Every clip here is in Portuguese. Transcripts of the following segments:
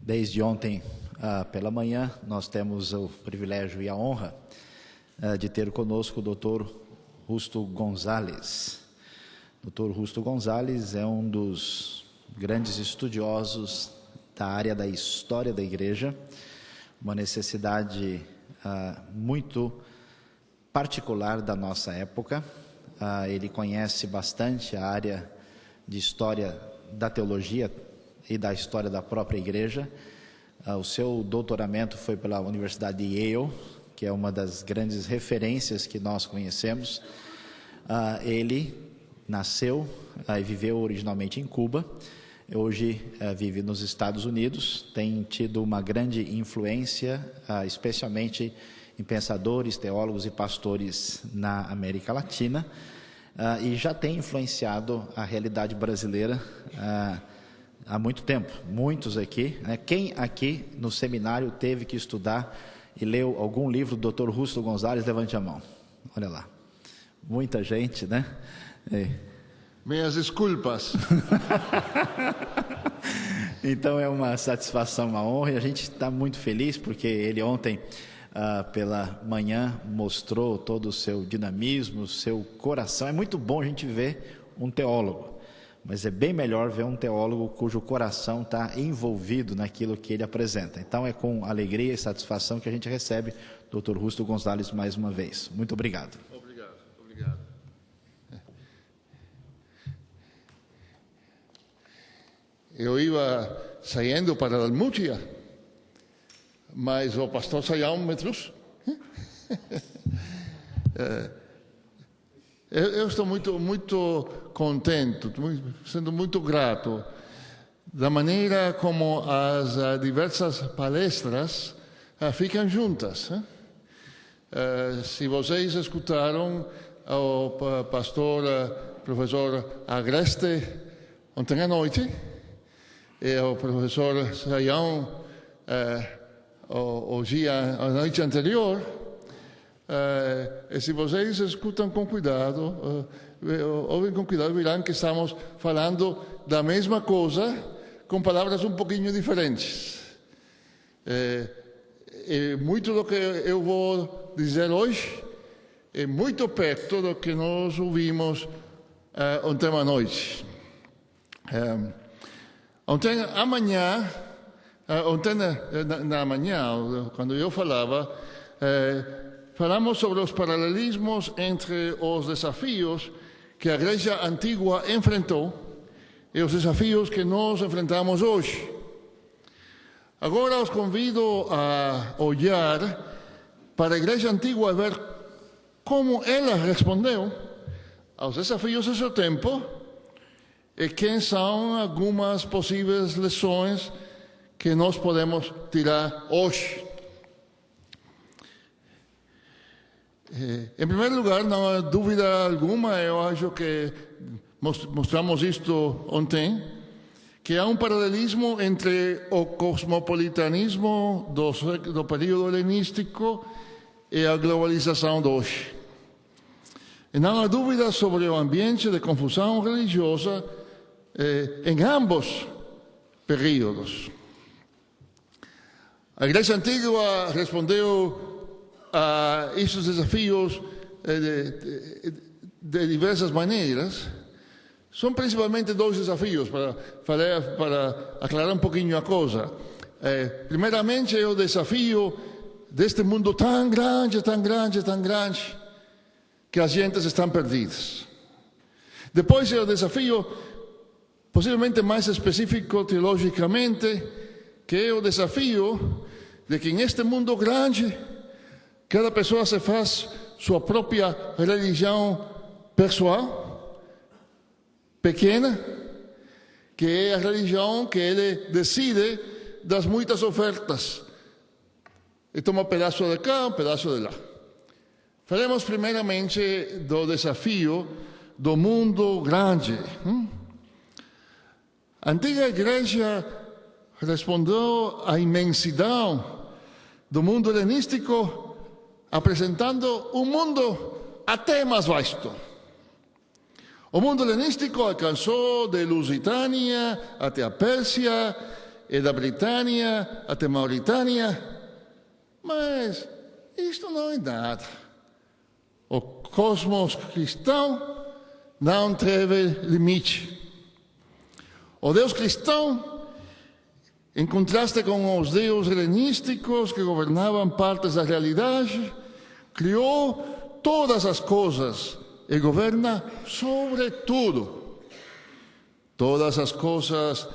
Desde ontem pela manhã, nós temos o privilégio e a honra de ter conosco o Dr. Justo Gonzalez. Dr. Justo Gonzalez é um dos grandes estudiosos da área da história da igreja, uma necessidade muito particular da nossa época. Ele conhece bastante a área de história da teologia e da história da própria igreja. O seu doutoramento foi pela Universidade de Yale, que é uma das grandes referências que nós conhecemos. Ele nasceu e viveu originalmente em Cuba, hoje vive nos Estados Unidos, tem tido uma grande influência, especialmente em pensadores, teólogos e pastores na América Latina, e já tem influenciado a realidade brasileira há muito tempo. Muitos aqui, né? Quem aqui no seminário teve que estudar e leu algum livro do Dr. Justo Gonzalez? Levante a mão. Olha lá, muita gente, né? Minhas desculpas. Então é uma satisfação, uma honra, e a gente está muito feliz porque ele ontem pela manhã mostrou todo o seu dinamismo, o seu coração. É muito bom a gente ver um teólogo, mas é bem melhor ver um teólogo cujo coração está envolvido naquilo que ele apresenta. Então é com alegria e satisfação que a gente recebe o Dr. Justo Gonzalez mais uma vez. Muito obrigado. Obrigado. Eu ia saindo para a Almúcia, mas o pastor Sayão me trouxe. Eu estou muito contente, sendo muito grato da maneira como as diversas palestras ficam juntas. Se vocês escutaram o pastor professor Agreste ontem à noite, e o professor Sayão a noite anterior, e se vocês escutam com cuidado, ouvem com cuidado, verão que estamos falando da mesma coisa com palavras um pouquinho diferentes. E muito do que eu vou dizer hoje é muito perto do que nós ouvimos ontem à noite. Ontem na manhã, quando eu falava, falamos sobre os paralelismos entre os desafios que a Igreja Antiga enfrentou e os desafios que nós enfrentamos hoje. Agora os convido a olhar para a Igreja Antiga e ver como ela respondeu aos desafios do seu tempo e quem são algumas possíveis lições que nós podemos tirar hoje. Em primeiro lugar, não há dúvida alguma, eu acho que mostramos isto ontem, que há um paralelismo entre o cosmopolitanismo do período helenístico e a globalização de hoje. E não há dúvida sobre o ambiente de confusão religiosa em ambos períodos. A Igreja Antiga respondeu a esses desafios de diversas maneiras. São principalmente dois desafios, para aclarar um pouquinho a coisa. Primeiramente, é o desafio deste mundo tão grande, que as gentes estão perdidas. Depois é o desafio, possivelmente mais específico teologicamente, que é o desafio de que neste mundo grande, cada pessoa se faz sua própria religião pessoal, pequena, que é a religião que ele decide das muitas ofertas. E toma um pedaço de cá, um pedaço de lá. Falemos primeiramente do desafio do mundo grande. A antiga igreja respondeu à imensidão do mundo helenístico, apresentando um mundo até mais vasto. O mundo helenístico alcançou de Lusitânia até a Pérsia e da Britânia até Mauritânia, mas isto não é nada. O cosmos cristão não teve limite. O Deus cristão, em contraste com os deuses helenísticos que governavam partes da realidade, criou todas as coisas e governa sobre tudo. Todas as coisas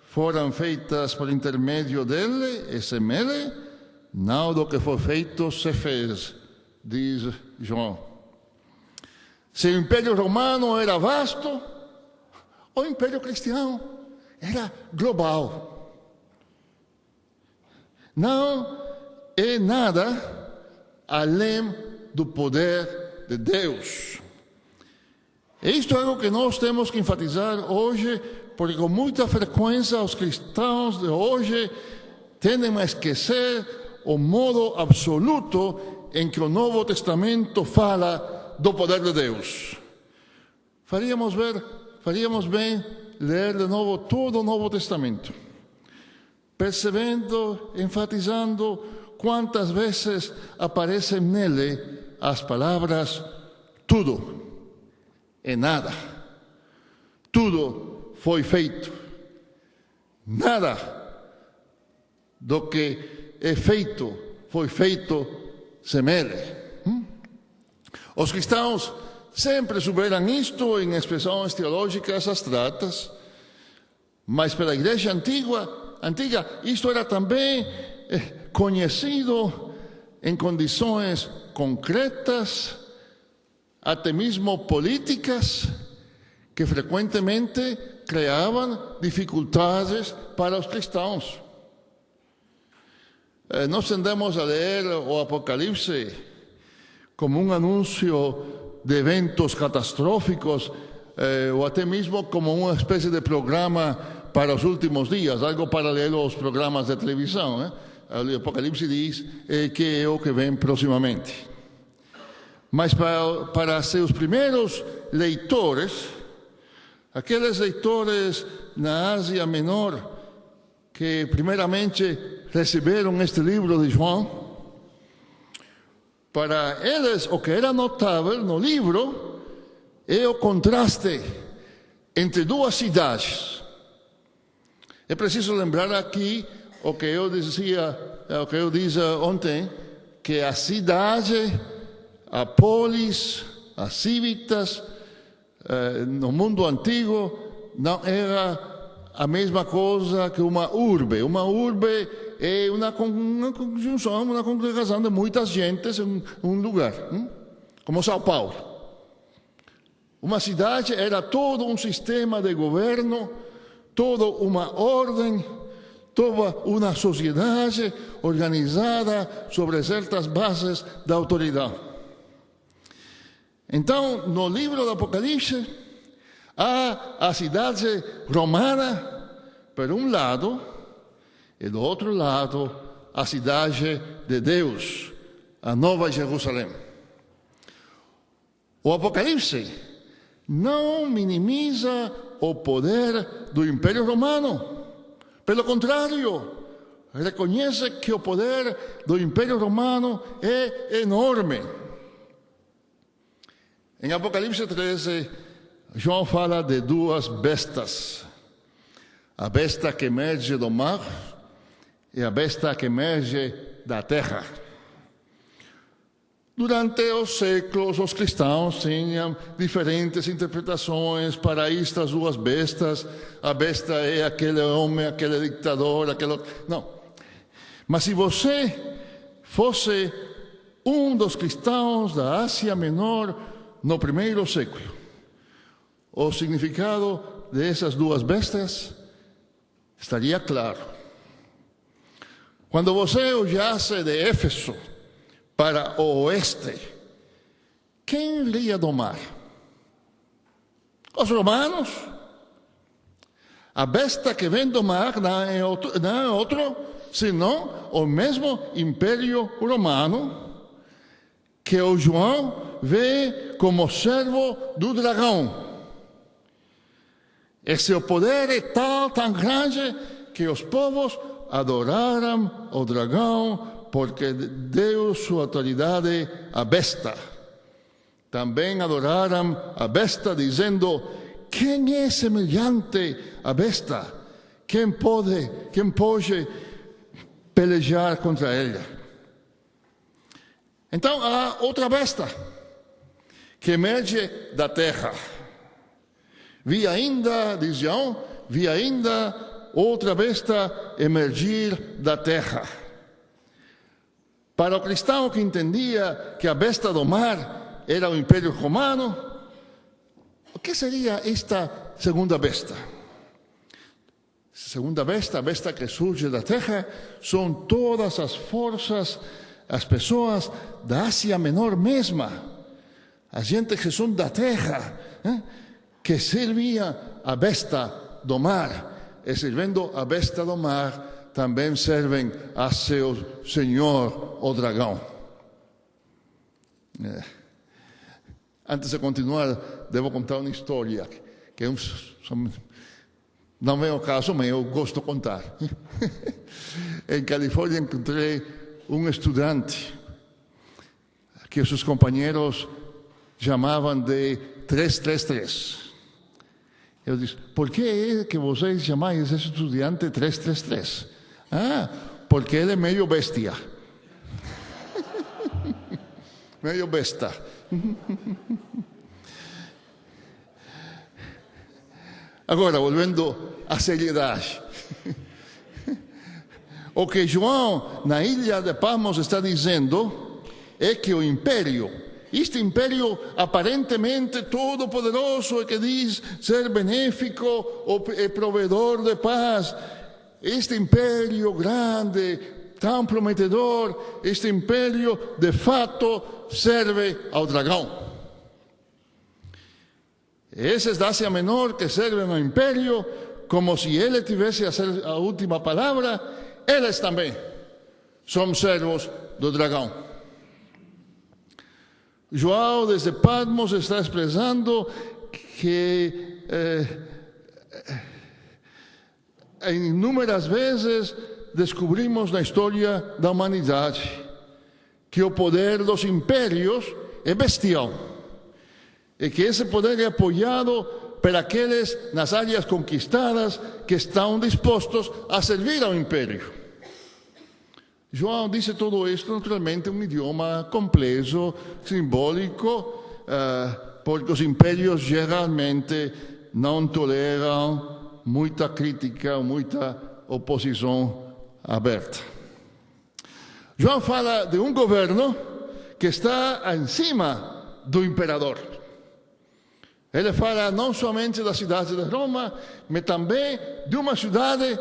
foram feitas por intermédio dele e sem ele, nada do que foi feito se fez, diz João. Se o Império Romano era vasto, o Império Cristiano era global. Não é nada além do poder de Deus. E isto é algo que nós temos que enfatizar hoje, porque com muita frequência os cristãos de hoje tendem a esquecer o modo absoluto em que o Novo Testamento fala do poder de Deus. Faríamos bem ler de novo todo o Novo Testamento, percebendo, enfatizando quantas vezes aparecem nele as palavras tudo e nada. Tudo foi feito. Nada do que é feito foi feito sem ele. Os cristãos sempre souberam isto em expressões teológicas abstratas, mas pela igreja antiga isto era também conhecido em condições concretas, até mesmo políticas, que frequentemente criavam dificuldades para os cristãos. Nós tendemos a ler o Apocalipse como um anúncio de eventos catastróficos, ou até mesmo como uma espécie de programa para os últimos dias, algo paralelo aos programas de televisão. O Apocalipse diz que é o que vem proximamente. Mas para seus primeiros leitores, aqueles leitores na Ásia Menor, que primeiramente receberam este livro de João, para eles o que era notável no livro é o contraste entre duas cidades. É preciso lembrar aqui o que eu disse ontem, que a cidade, a polis, as civitas, no mundo antigo, não era a mesma coisa que uma urbe. Uma urbe é uma conjunção, uma congregação de muitas gentes em um lugar, como São Paulo. Uma cidade era todo um sistema de governo, toda uma ordem, toda uma sociedade organizada sobre certas bases da autoridade. Então, no livro do Apocalipse, há a cidade romana, por um lado, e do outro lado, a cidade de Deus, a Nova Jerusalém. O Apocalipse não minimiza o poder do Império Romano. Pelo contrário, reconhece que o poder do Império Romano é enorme. Em Apocalipse 13, João fala de duas bestas. A besta que emerge do mar e a besta que emerge da terra. Durante os séculos, os cristãos tinham diferentes interpretações para estas duas bestas. A besta é aquele homem, aquele ditador, aquele... Não. Mas se você fosse um dos cristãos da Ásia Menor no primeiro século, o significado dessas duas bestas estaria claro. Quando você olhasse de Éfeso para o oeste, quem iria domar? Os romanos. A besta que vem domar não é outro senão o mesmo Império Romano, que o João vê como servo do dragão. E seu poder é tão grande que os povos adoraram o dragão porque deu sua autoridade à besta. Também adoraram a besta, dizendo: quem é semelhante à besta? Quem pode pelejar contra ela? Então há outra besta que emerge da terra. Vi ainda, diz João, vi ainda outra besta emergir da terra. Para o cristão que entendia que a besta do mar era o Império Romano, o que seria esta segunda besta? Segunda besta, a besta que surge da terra, são todas as forças, as pessoas da Ásia Menor mesma, a gente que são da terra, que servia a besta do mar, e servindo a besta do mar, também servem a seu senhor, o dragão. Antes de continuar, devo contar uma história, que não é o caso, mas eu gosto de contar. Em Califórnia encontrei um estudante que os seus companheiros chamavam de 333. Eu disse: por que é que vocês chamam esse estudante 333? Ah, porque ele é meio bestia. Meio besta. Agora, volvendo à seriedade. O que João, na ilha de Patmos, está dizendo é que o império, este império aparentemente todo-poderoso e que diz ser benéfico e provedor de paz, este império grande, tão prometedor, este império de fato serve ao dragão. Esses da Ásia Menor que servem ao império como se ele tivesse a última palavra, eles também são servos do dragão. João, desde Patmos, está expressando que inúmeras vezes descobrimos na história da humanidade que o poder dos impérios é bestial e que esse poder é apoiado por aqueles nas áreas conquistadas que estão dispostos a servir ao império. João disse tudo isto naturalmente em um idioma complexo, simbólico, porque os impérios geralmente não toleram muita crítica, muita oposição aberta. João fala de um governo que está acima do imperador. Ele fala não somente da cidade de Roma, mas também de uma cidade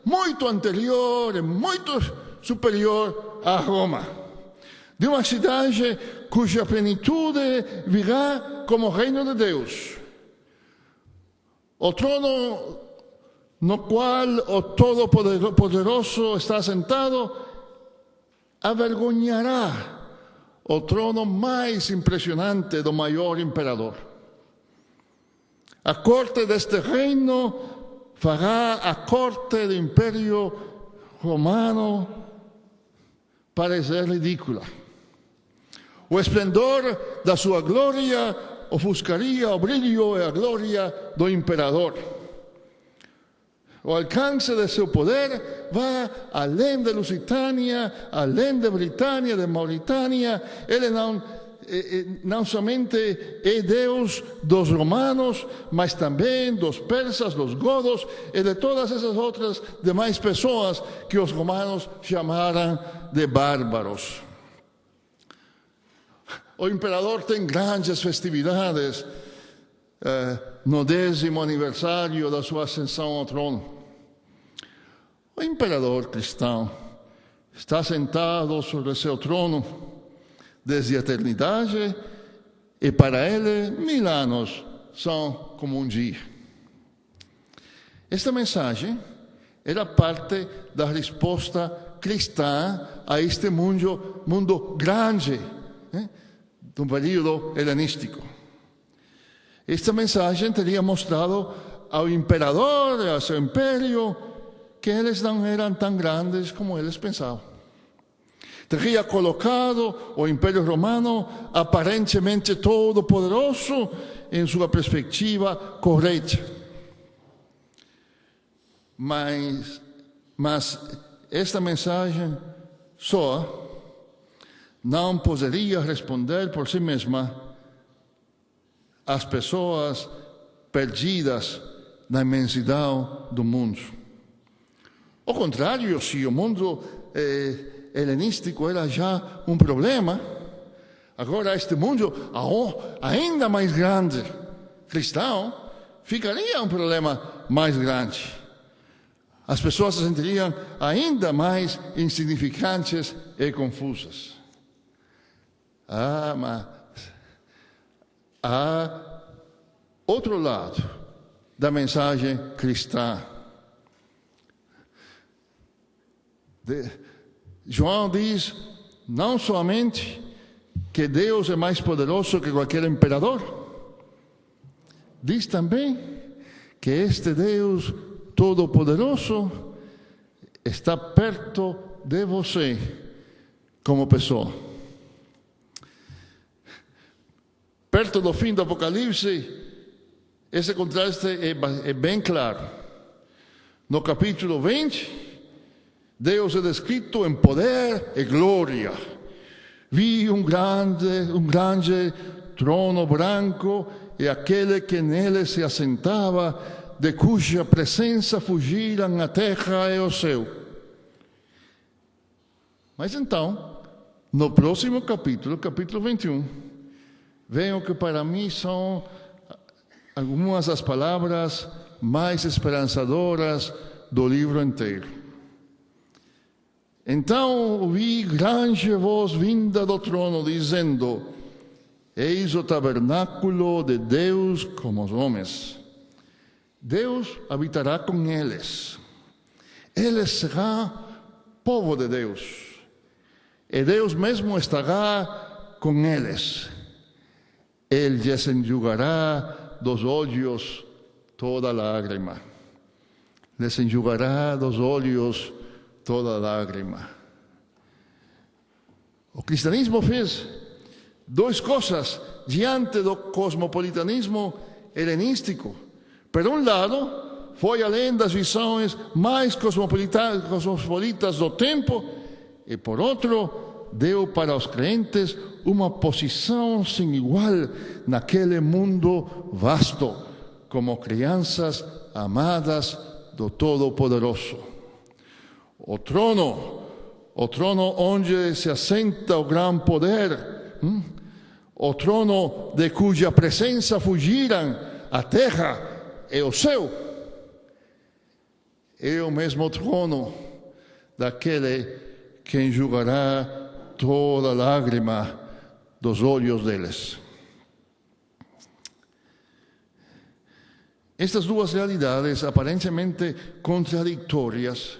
muito anterior e muito superior a Roma. De uma cidade cuja plenitude virá como reino de Deus. O trono no qual o Todo-Poderoso está sentado avergonhará o trono mais impressionante do maior imperador. A corte deste reino fará a corte do Império Romano parecer ridícula. O esplendor da sua glória ofuscaria o brilho e a glória do imperador. O alcance de seu poder vai além de Lusitânia, além de Britânia, de Mauritânia. Ele não somente é Deus dos romanos, mas também dos persas, dos godos e de todas essas outras demais pessoas que os romanos chamaram de bárbaros. O imperador tem grandes festividades no 10º aniversário da sua ascensão ao trono. O imperador cristão está sentado sobre seu trono desde a eternidade e para ele 1000 anos são como um dia. Esta mensagem era parte da resposta cristã a este mundo grande, do período helenístico. Esta mensagem teria mostrado ao imperador e ao seu império que eles não eram tão grandes como eles pensavam. Teria colocado o Império Romano, aparentemente todo poderoso, em sua perspectiva correta. Mas esta mensagem só não poderia responder por si mesma às pessoas perdidas na imensidão do mundo. Ao contrário, se o mundo helenístico era já um problema, agora este mundo ainda mais grande, cristão, ficaria um problema mais grande. As pessoas se sentiriam ainda mais insignificantes e confusas. Mas há outro lado da mensagem cristã. João diz não somente que Deus é mais poderoso que qualquer imperador, diz também que este Deus Todo-Poderoso está perto de você como pessoa. Perto do fim do Apocalipse, esse contraste é bem claro. No capítulo 20, Deus é descrito em poder e glória. Vi um grande trono branco e aquele que nele se assentava, de cuja presença fugiram a terra e o céu. Mas então, no próximo capítulo 21, vem o que para mim são algumas das palavras mais esperançadoras do livro inteiro. Então ouvi grande voz vinda do trono, dizendo: Eis o tabernáculo de Deus com os homens. Deus habitará com eles. Ele será povo de Deus. E Deus mesmo estará com eles. Ele lhes enxugará dos olhos toda lágrima. Les enxugará dos olhos toda lágrima. O cristianismo fez duas coisas diante do cosmopolitanismo helenístico. Por um lado, foi além das visões mais cosmopolitas do tempo, e por outro, deu para os crentes uma posição sem igual naquele mundo vasto, como crianças amadas do Todo-Poderoso. O trono onde se assenta o grande poder, o trono de cuja presença fugiram a terra e o céu, é o mesmo trono daquele que enxugará toda lágrima dos olhos deles. Estas duas realidades aparentemente contraditórias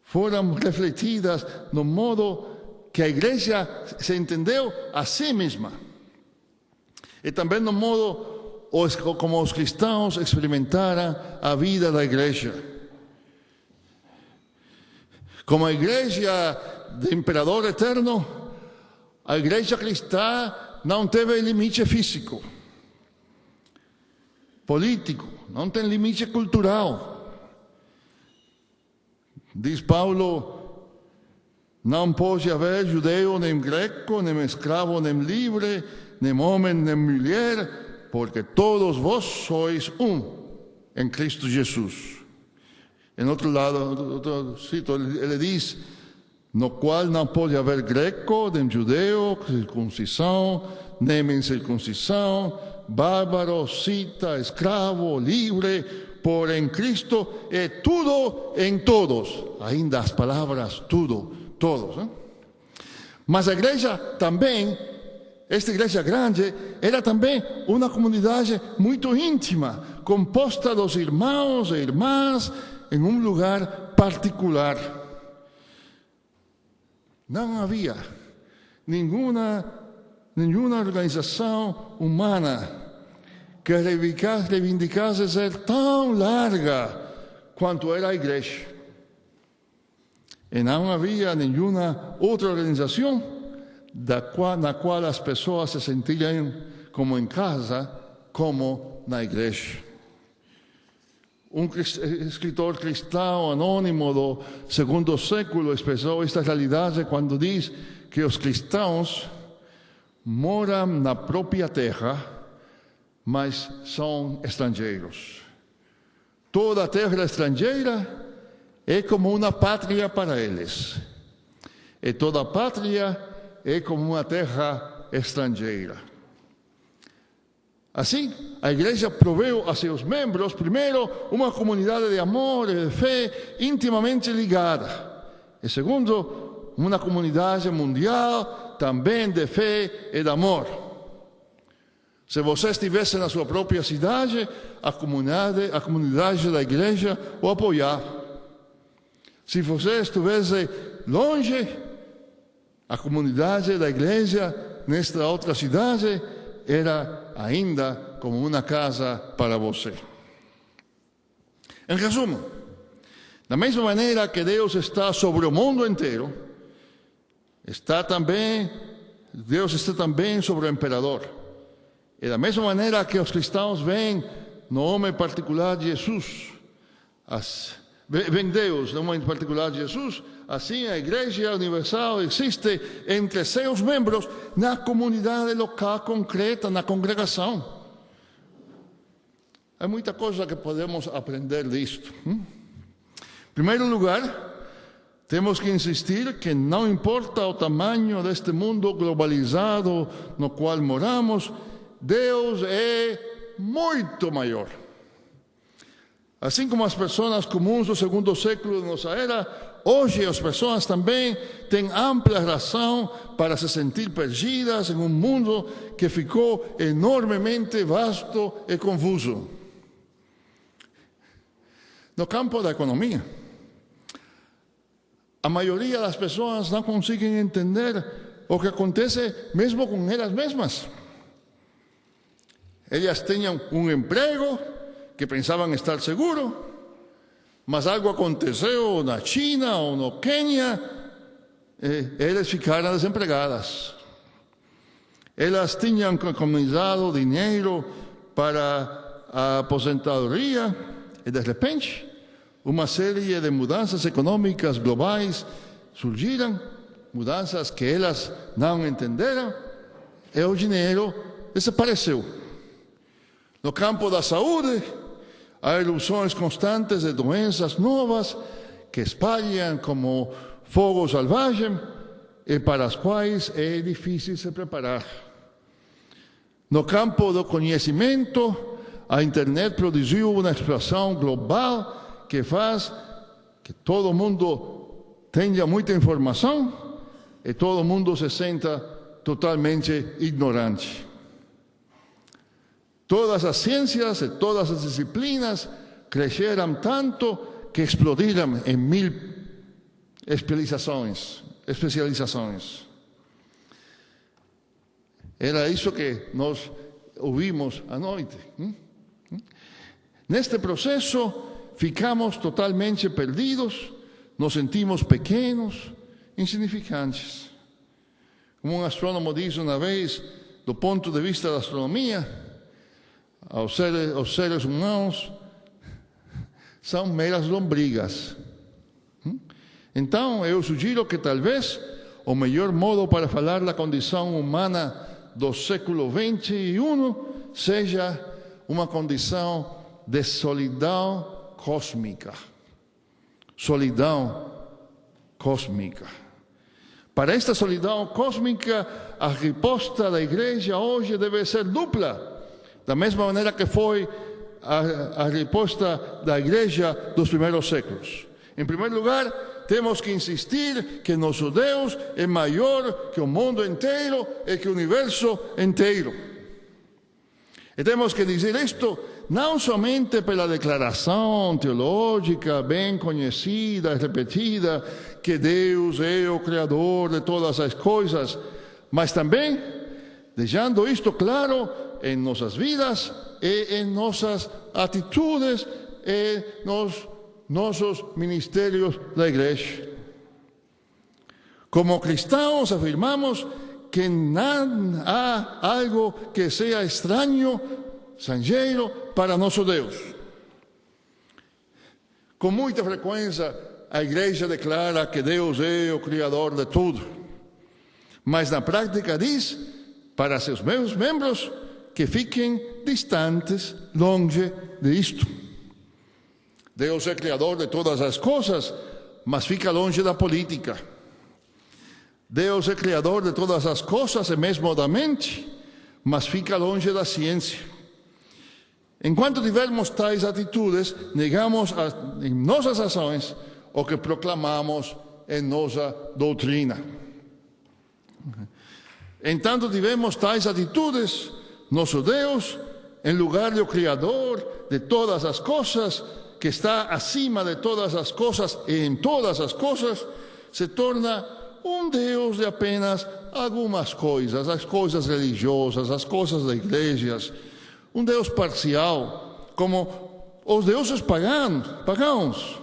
foram refletidas no modo que a igreja se entendeu a si mesma e também no modo como os cristãos experimentaram a vida da igreja. Como a igreja do imperador eterno, a igreja cristã não teve limite físico, político, não tem limite cultural. Diz Paulo: não pode haver judeu, nem greco, nem escravo, nem livre, nem homem, nem mulher, porque todos vós sois em Cristo Jesus. Em outro lado, ele diz: no qual não pode haver greco, nem judeu, circuncisão, nem incircuncisão, bárbaro, cita, escravo, livre, porém em Cristo é tudo em todos. Ainda as palavras tudo, todos. Mas a igreja também, esta igreja grande, era também uma comunidade muito íntima, composta dos irmãos e irmãs em um lugar particular. Não havia nenhuma organização humana que reivindicasse ser tão larga quanto era a igreja. E não havia nenhuma outra organização na qual as pessoas se sentiriam como em casa, como na igreja. Um escritor cristão anônimo do segundo século expressou esta realidade quando diz que os cristãos moram na própria terra, mas são estrangeiros. Toda terra estrangeira é como uma pátria para eles. E toda pátria é como uma terra estrangeira. Assim, a igreja proveu a seus membros, primeiro, uma comunidade de amor e de fé intimamente ligada. E segundo, uma comunidade mundial também de fé e de amor. Se você estivesse na sua própria cidade, a comunidade da igreja o apoiava. Se você estivesse longe, a comunidade da igreja nesta outra cidade era ainda como uma casa para você. Em resumo, da mesma maneira que Deus está sobre o mundo inteiro, Deus está também sobre o imperador. E da mesma maneira que os cristãos veem no homem particular de Jesus, vem Deus no homem particular de Jesus, assim a Igreja Universal existe entre seus membros na comunidade local concreta, na congregação. Há muita coisa que podemos aprender disto. Em primeiro lugar, temos que insistir que não importa o tamanho deste mundo globalizado no qual moramos, Deus é muito maior. Assim como as pessoas comuns do segundo século de nossa era, hoje as pessoas também têm ampla razão para se sentir perdidas em um mundo que ficou enormemente vasto e confuso. No campo da economia, a maioria das pessoas não conseguem entender o que acontece mesmo com elas mesmas. Elas tinham um emprego que pensavam estar seguro, mas algo aconteceu na China ou no Quênia, e elas ficaram desempregadas. Elas tinham economizado dinheiro para a aposentadoria e, de repente, uma série de mudanças econômicas globais surgiram, mudanças que elas não entenderam, e o dinheiro desapareceu. No campo da saúde, há erupções constantes de doenças novas que espalham como fogo selvagem e para as quais é difícil se preparar. No campo do conhecimento, a internet produziu uma explosão global que faz que todo mundo tenha muita informação e todo mundo se sinta totalmente ignorante. Todas as ciências e todas as disciplinas cresceram tanto que explodiram em 1000 especializações. Era isso que nós ouvimos à noite. Neste processo, ficamos totalmente perdidos, nos sentimos pequenos, insignificantes. Como um astrônomo disse uma vez, do ponto de vista da astronomia, os seres humanos são meras lombrigas. Então, eu sugiro que talvez o melhor modo para falar da condição humana do século XXI seja uma condição de solidão cósmica. Solidão cósmica. Para esta solidão cósmica, a resposta da igreja hoje deve ser dupla. Da mesma maneira que foi a resposta da igreja dos primeiros séculos. Em primeiro lugar, temos que insistir que nosso Deus é maior que o mundo inteiro e que o universo inteiro. E temos que dizer isto não somente pela declaração teológica bem conhecida e repetida que Deus é o Criador de todas as coisas, mas também deixando isto claro em nossas vidas e em nossas atitudes e nos nossos ministérios da igreja. Como cristãos, afirmamos que não há algo que seja estranho, estrangeiro para nosso Deus. Com muita frequência, a igreja declara que Deus é o Criador de tudo, mas na prática diz para seus membros que fiquem distantes, longe disto. Deus é Criador de todas as coisas, mas fica longe da política. Deus é Criador de todas as coisas e mesmo da mente, mas fica longe da ciência. Enquanto tivermos tais atitudes, negamos em nossas ações o que proclamamos em nossa doutrina. Enquanto tivermos tais atitudes, nosso Deus, em lugar de o Criador de todas as coisas, que está acima de todas as coisas e em todas as coisas, se torna um Deus de apenas algumas coisas, as coisas religiosas, as coisas da igreja, um Deus parcial, como os deuses pagãos,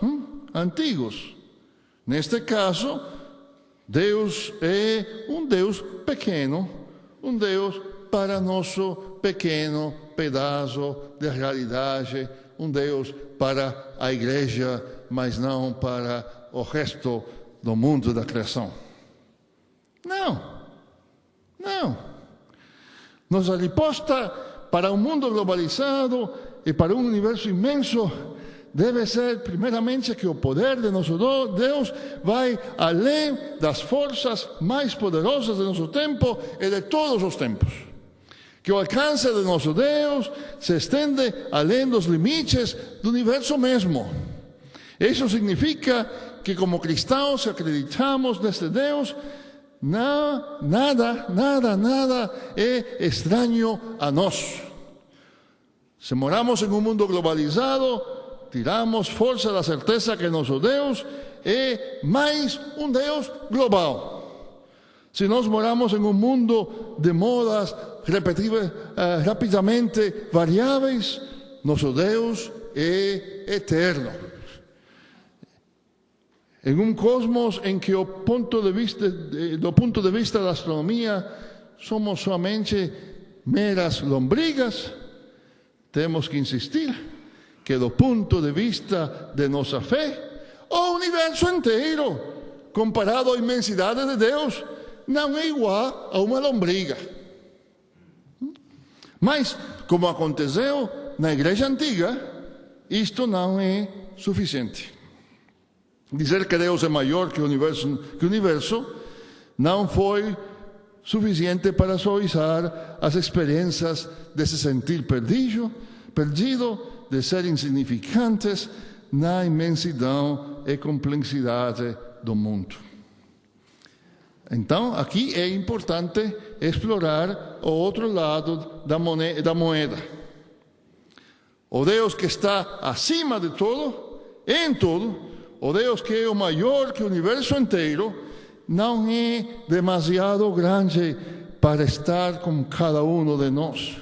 antigos. Neste caso, Deus é um Deus pequeno, um Deus para nosso pequeno pedaço de realidade, um Deus para a igreja, mas não para o resto do mundo da criação. Não. Nossa resposta para um mundo globalizado e para um universo imenso deve ser, primeiramente, que o poder de nosso Deus vai além das forças mais poderosas de nosso tempo e de todos os tempos. Que o alcance de nosso Deus se estende além dos limites do universo mesmo. Isso significa que, como cristãos, acreditamos neste Deus, nada é estranho a nós. Se moramos em um mundo globalizado, tiramos força da certeza que nosso Deus é mais um Deus global. Se nós moramos em um mundo de modas rapidamente variáveis, nosso Deus é eterno. Em um cosmos em que do ponto de vista da astronomia somos somente meras lombrigas, temos que insistir que do ponto de vista de nossa fé, o universo inteiro, comparado à imensidade de Deus, não é igual a uma lombriga. Mas, como aconteceu na igreja antiga, isto não é suficiente. Dizer que Deus é maior que o universo não foi suficiente para suavizar as experiências de se sentir perdido, de ser insignificantes na imensidão e complexidade do mundo. Então, aqui é importante explorar o outro lado da moeda. O Deus que está acima de tudo, em tudo, o Deus que é o maior que o universo inteiro, não é demasiado grande para estar com cada um de nós.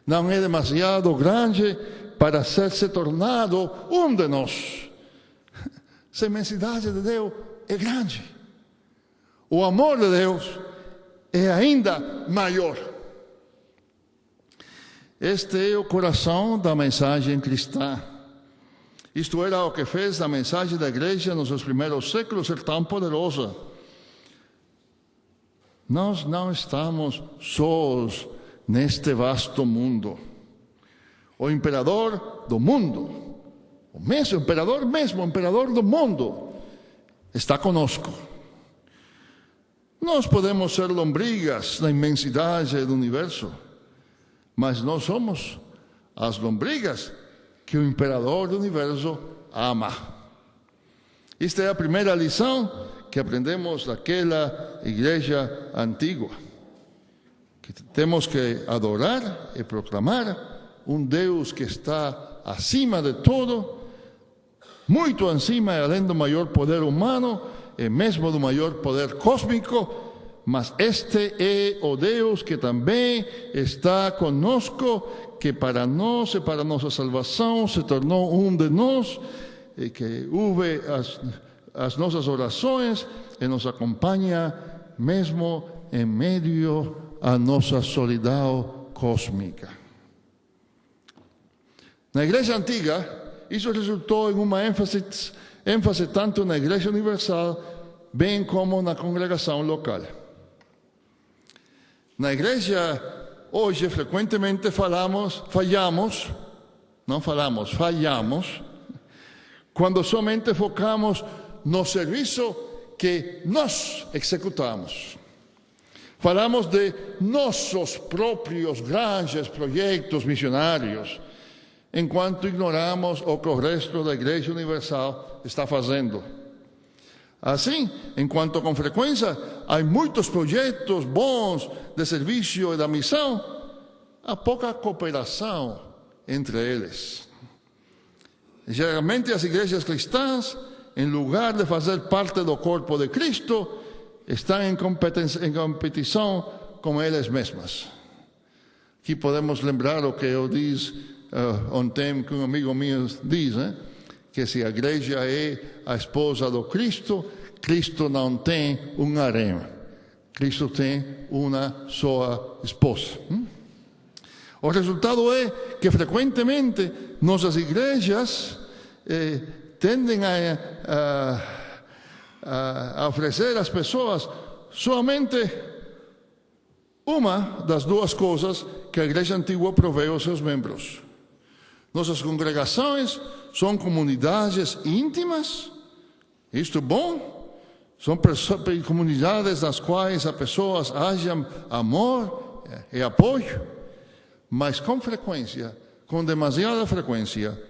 Não é demasiado grande para se tornado um de nós. A imensidade de Deus é grande. O amor de Deus é ainda maior. Este é o coração da mensagem cristã. Isto era o que fez da mensagem da igreja nos seus primeiros séculos ser tão poderosa. Nós não estamos sós neste vasto mundo. O imperador do mundo, o mesmo imperador do mundo, está conosco. Nós podemos ser lombrigas na imensidade do universo, mas nós somos as lombrigas que o imperador do universo ama. Esta é a primeira lição que aprendemos daquela igreja antiga. Que temos que adorar e proclamar um Deus que está acima de tudo, muito acima e além do maior poder humano e mesmo do maior poder cósmico, mas este é o Deus que também está conosco, que para nós e para nossa salvação se tornou um de nós, que ouve as nossas orações e nos acompanha mesmo em meio à nossa solidão cósmica. Na Igreja Antiga, isso resultou em uma ênfase tanto na Igreja Universal, bem como na congregação local. Na Igreja hoje, frequentemente falhamos, quando somente focamos no serviço que nós executamos. Falamos de nossos próprios grandes projetos missionários, enquanto ignoramos o que o resto da Igreja Universal está fazendo. Assim, enquanto com frequência há muitos projetos bons de serviço e da missão, há pouca cooperação entre eles. Geralmente as igrejas cristãs, em lugar de fazer parte do corpo de Cristo, estão em competição com elas mesmas. Aqui podemos lembrar o que eu disse ontem, que um amigo meu diz, que se a igreja é a esposa do Cristo, Cristo não tem um harém. Cristo tem uma só esposa. O resultado é que frequentemente nossas igrejas tendem a oferecer às pessoas somente uma das duas coisas que a Igreja Antiga provê aos seus membros. Nossas congregações são comunidades íntimas, isto é bom, são comunidades nas quais as pessoas acham amor e apoio, mas com frequência, com demasiada frequência,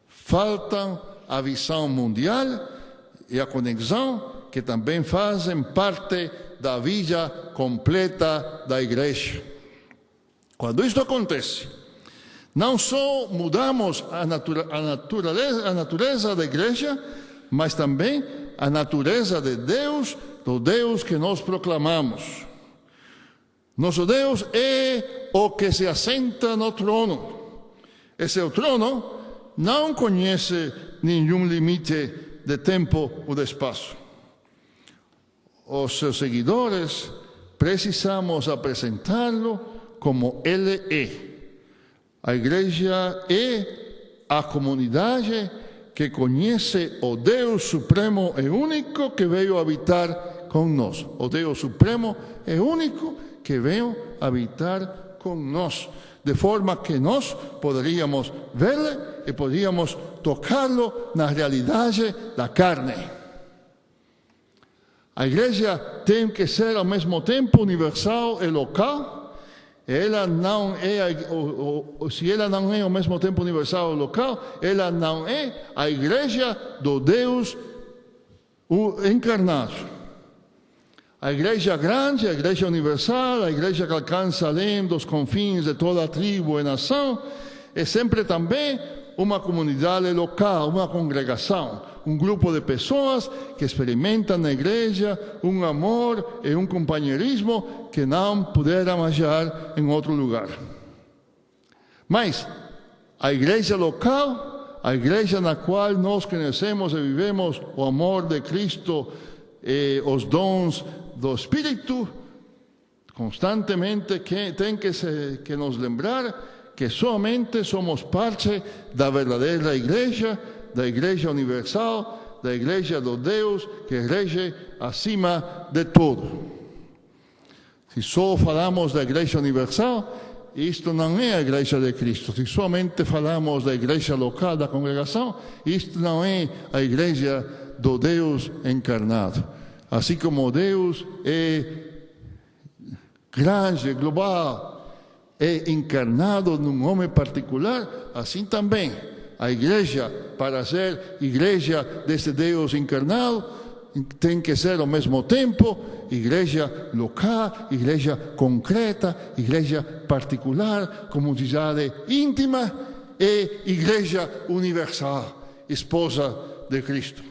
faltam a visão mundial e a conexão que também fazem parte da vida completa da igreja. Quando isto acontece, não só mudamos a natureza da igreja, mas também a natureza de Deus, do Deus que nós proclamamos. Nosso Deus é o que se assenta no trono. Esse trono não conhece nenhum limite de tempo ou de espaço. Os seus seguidores precisamos apresentá-lo como ele é. A igreja é a comunidade que conhece o Deus Supremo e único que veio habitar conosco. O Deus Supremo e único que veio habitar conosco. De forma que nós poderíamos vê-lo e poderíamos tocá-lo na realidade da carne. A igreja tem que ser ao mesmo tempo universal e local. Ela não é, se ela não é ao mesmo tempo universal e local, ela não é a igreja do Deus encarnado. A igreja grande, a igreja universal, a igreja que alcança além dos confins de toda a tribo e nação, é sempre também uma comunidade local, uma congregação, um grupo de pessoas que experimentam na igreja um amor e um companheirismo que não puderam achar em outro lugar. Mas a igreja local, a igreja na qual nós conhecemos e vivemos o amor de Cristo e os dons do Espírito, constantemente tem que nos lembrar que somente somos parte da verdadeira igreja, da igreja universal, da igreja do Deus que rege acima de tudo. Se só falamos da igreja universal, isto não é a igreja de Cristo. Se somente falamos da igreja local, da congregação, isto não é a igreja do Deus encarnado. Assim como Deus é grande, global, é encarnado num homem particular, assim também a igreja, para ser igreja desse Deus encarnado, tem que ser ao mesmo tempo igreja local, igreja concreta, igreja particular, comunidade íntima e igreja universal, esposa de Cristo.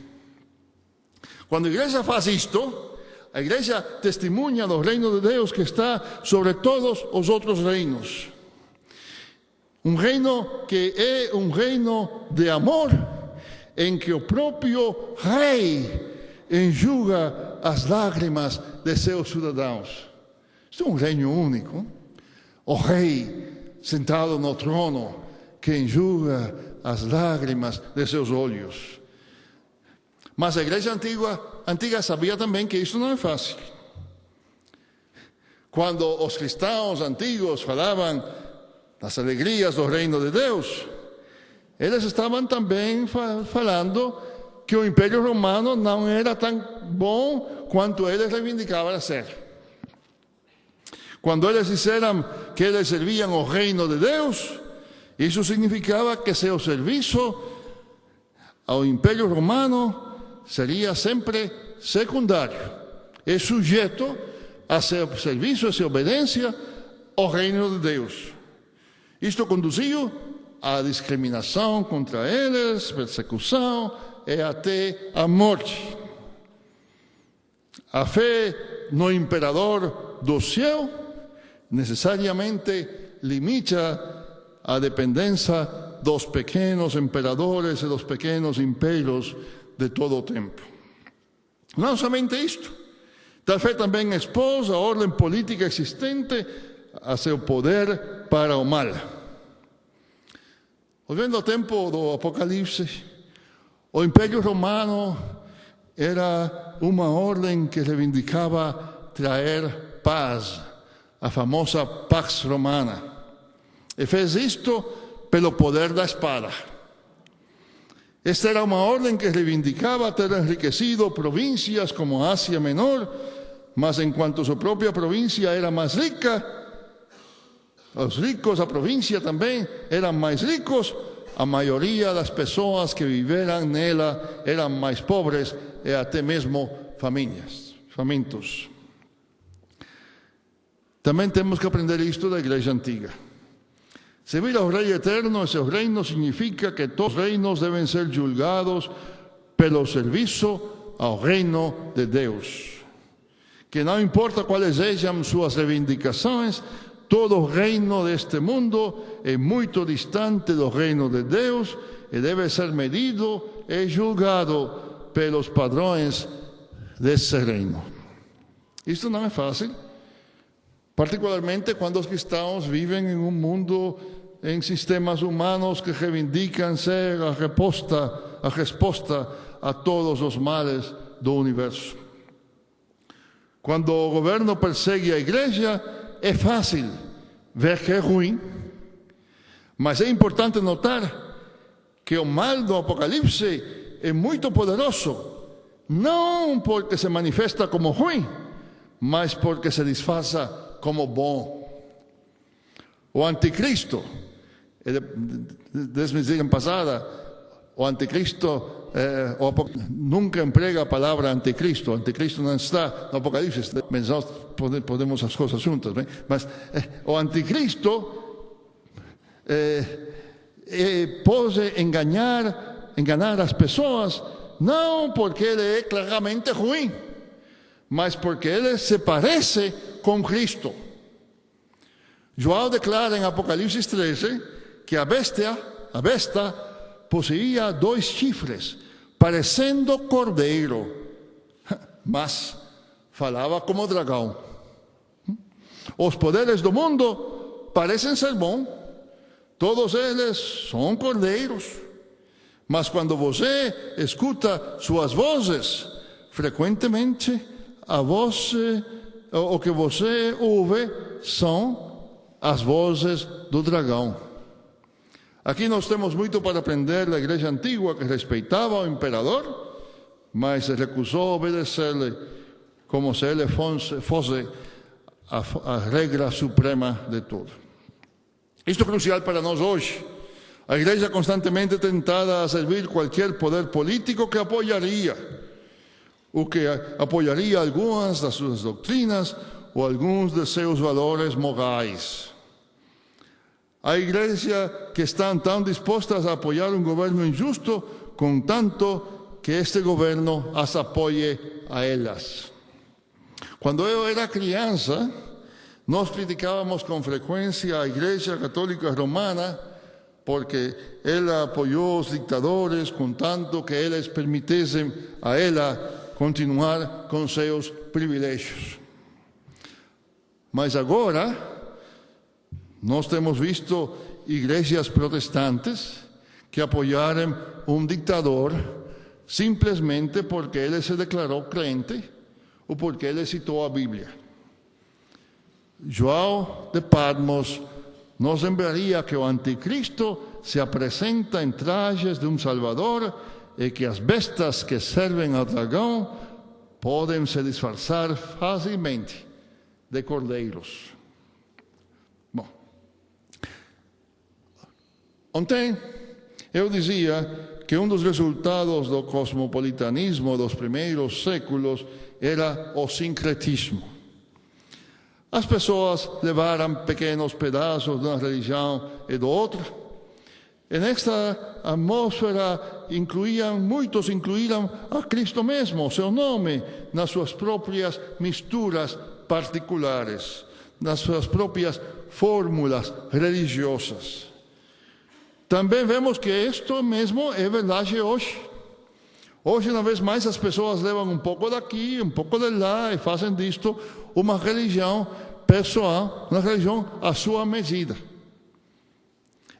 Quando a igreja faz isto, a igreja testemunha do reino de Deus que está sobre todos os outros reinos. Um reino que é um reino de amor em que o próprio rei enxuga as lágrimas de seus cidadãos. Isto é um reino único. O rei sentado no trono que enxuga as lágrimas de seus olhos. Mas a igreja antiga sabia também que isso não é fácil. Quando os cristãos antigos falavam das alegrias do reino de Deus, eles estavam também falando que o Império Romano não era tão bom quanto eles reivindicavam ser. Quando eles disseram que eles serviam o reino de Deus, isso significava que seu serviço ao Império Romano seria sempre secundário e sujeito a seu serviço, a sua obediência ao reino de Deus. Isto conduziu à discriminação contra eles, persecução e até a morte. A fé no imperador do céu necessariamente limita a dependência dos pequenos imperadores e dos pequenos impérios de todo o tempo. Não somente isto, tal fé também expôs a ordem política existente a seu poder para o mal. Volvendo ao tempo do Apocalipse, o Império Romano era uma ordem que reivindicava trazer paz, a famosa Pax Romana. E fez isto pelo poder da espada. Esta era uma ordem que reivindicava ter enriquecido províncias como a Ásia Menor, mas enquanto sua própria província era mais rica, os ricos da província também eram mais ricos, a maioria das pessoas que viveram nela eram mais pobres e até mesmo famintos. Também temos que aprender isto da igreja antiga. Servir ao Rei Eterno e seu reino significa que todos os reinos devem ser julgados pelo serviço ao reino de Deus. Que não importa quais sejam suas reivindicações, todo reino deste mundo é muito distante do reino de Deus e deve ser medido e julgado pelos padrões desse reino. Isto não é fácil. Particularmente quando os cristãos vivem em um mundo em sistemas humanos que reivindicam ser a resposta a todos os males do universo. Quando o governo persegue a igreja, é fácil ver que é ruim, mas é importante notar que o mal do Apocalipse é muito poderoso, não porque se manifesta como ruim, mas porque se disfarça como bom. O anticristo, desde a passada, o anticristo nunca emprega a palavra anticristo. O anticristo não está no Apocalipse, mas nós podemos as coisas juntas, bem? Mas o anticristo pode enganar as pessoas, não porque ele é claramente ruim, mas porque ele se parece com Cristo. João declara em Apocalipse 13 que a besta possuía 2 chifres, parecendo cordeiro, mas falava como dragão. Os poderes do mundo parecem ser bons, todos eles são cordeiros, mas quando você escuta suas vozes, frequentemente o que você ouve são as vozes do dragão. Aqui nós temos muito para aprender da igreja antiga, que respeitava o imperador, mas se recusou a obedecer-lhe como se ele fosse a regra suprema de tudo. Isto é crucial para nós hoje. A igreja constantemente tentada a servir qualquer poder político que apoiaria algumas das suas doutrinas ou alguns de seus valores morais. Há igrejas que estão tão dispostas a apoiar um governo injusto, contanto que este governo as apoie a elas. Quando eu era criança, nós criticávamos com frequência a Igreja Católica Romana porque ela apoiou os ditadores, contanto que eles permitissem a ela continuar com seus privilégios. Mas agora, nós temos visto igrejas protestantes que apoiaram um ditador simplesmente porque ele se declarou crente ou porque ele citou a Bíblia. João de Patmos nos lembraria que o anticristo se apresenta em trajes de um salvador e que as bestas que servem ao dragão podem se disfarçar facilmente de cordeiros. Bom, ontem eu dizia que um dos resultados do cosmopolitanismo dos primeiros séculos era o sincretismo. As pessoas levaram pequenos pedaços de uma religião e do outro. E nesta atmosfera muitos incluíram a Cristo mesmo, o seu nome, nas suas próprias misturas particulares, nas suas próprias fórmulas religiosas. Também vemos que isto mesmo é verdade hoje. Hoje, uma vez mais, as pessoas levam um pouco daqui, um pouco de lá e fazem disto uma religião pessoal, uma religião à sua medida.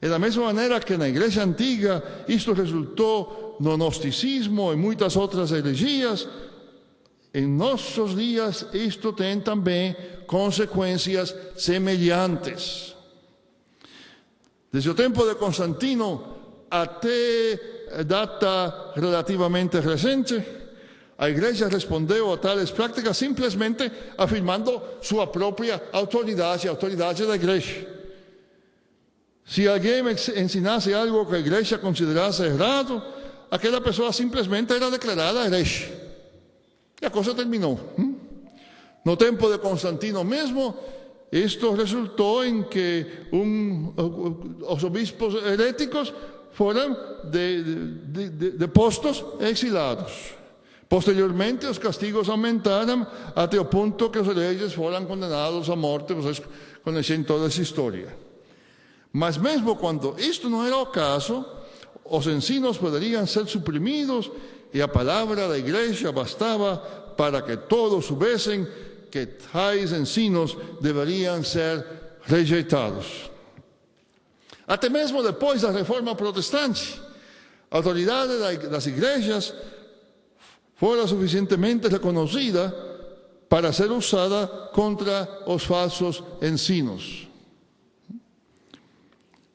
E da mesma maneira que na igreja antiga isto resultou no gnosticismo e muitas outras heresias, em nossos dias isto tem também consequências semelhantes. Desde o tempo de Constantino até data relativamente recente, a igreja respondeu a tais práticas simplesmente afirmando sua própria autoridade, a autoridade da igreja. Se alguém ensinasse algo que a igreja considerasse errado, aquela pessoa simplesmente era declarada herege. E a coisa terminou. No tempo de Constantino mesmo, isto resultou em que os obispos heréticos foram depostos e exilados. Posteriormente, os castigos aumentaram até o ponto que os hereges foram condenados à morte. Vocês conhecem toda essa história. Mas mesmo quando isto não era o caso, os ensinos poderiam ser suprimidos e a palavra da igreja bastava para que todos soubessem que tais ensinos deveriam ser rejeitados. Até mesmo depois da reforma protestante, a autoridade das igrejas fora suficientemente reconhecida para ser usada contra os falsos ensinos.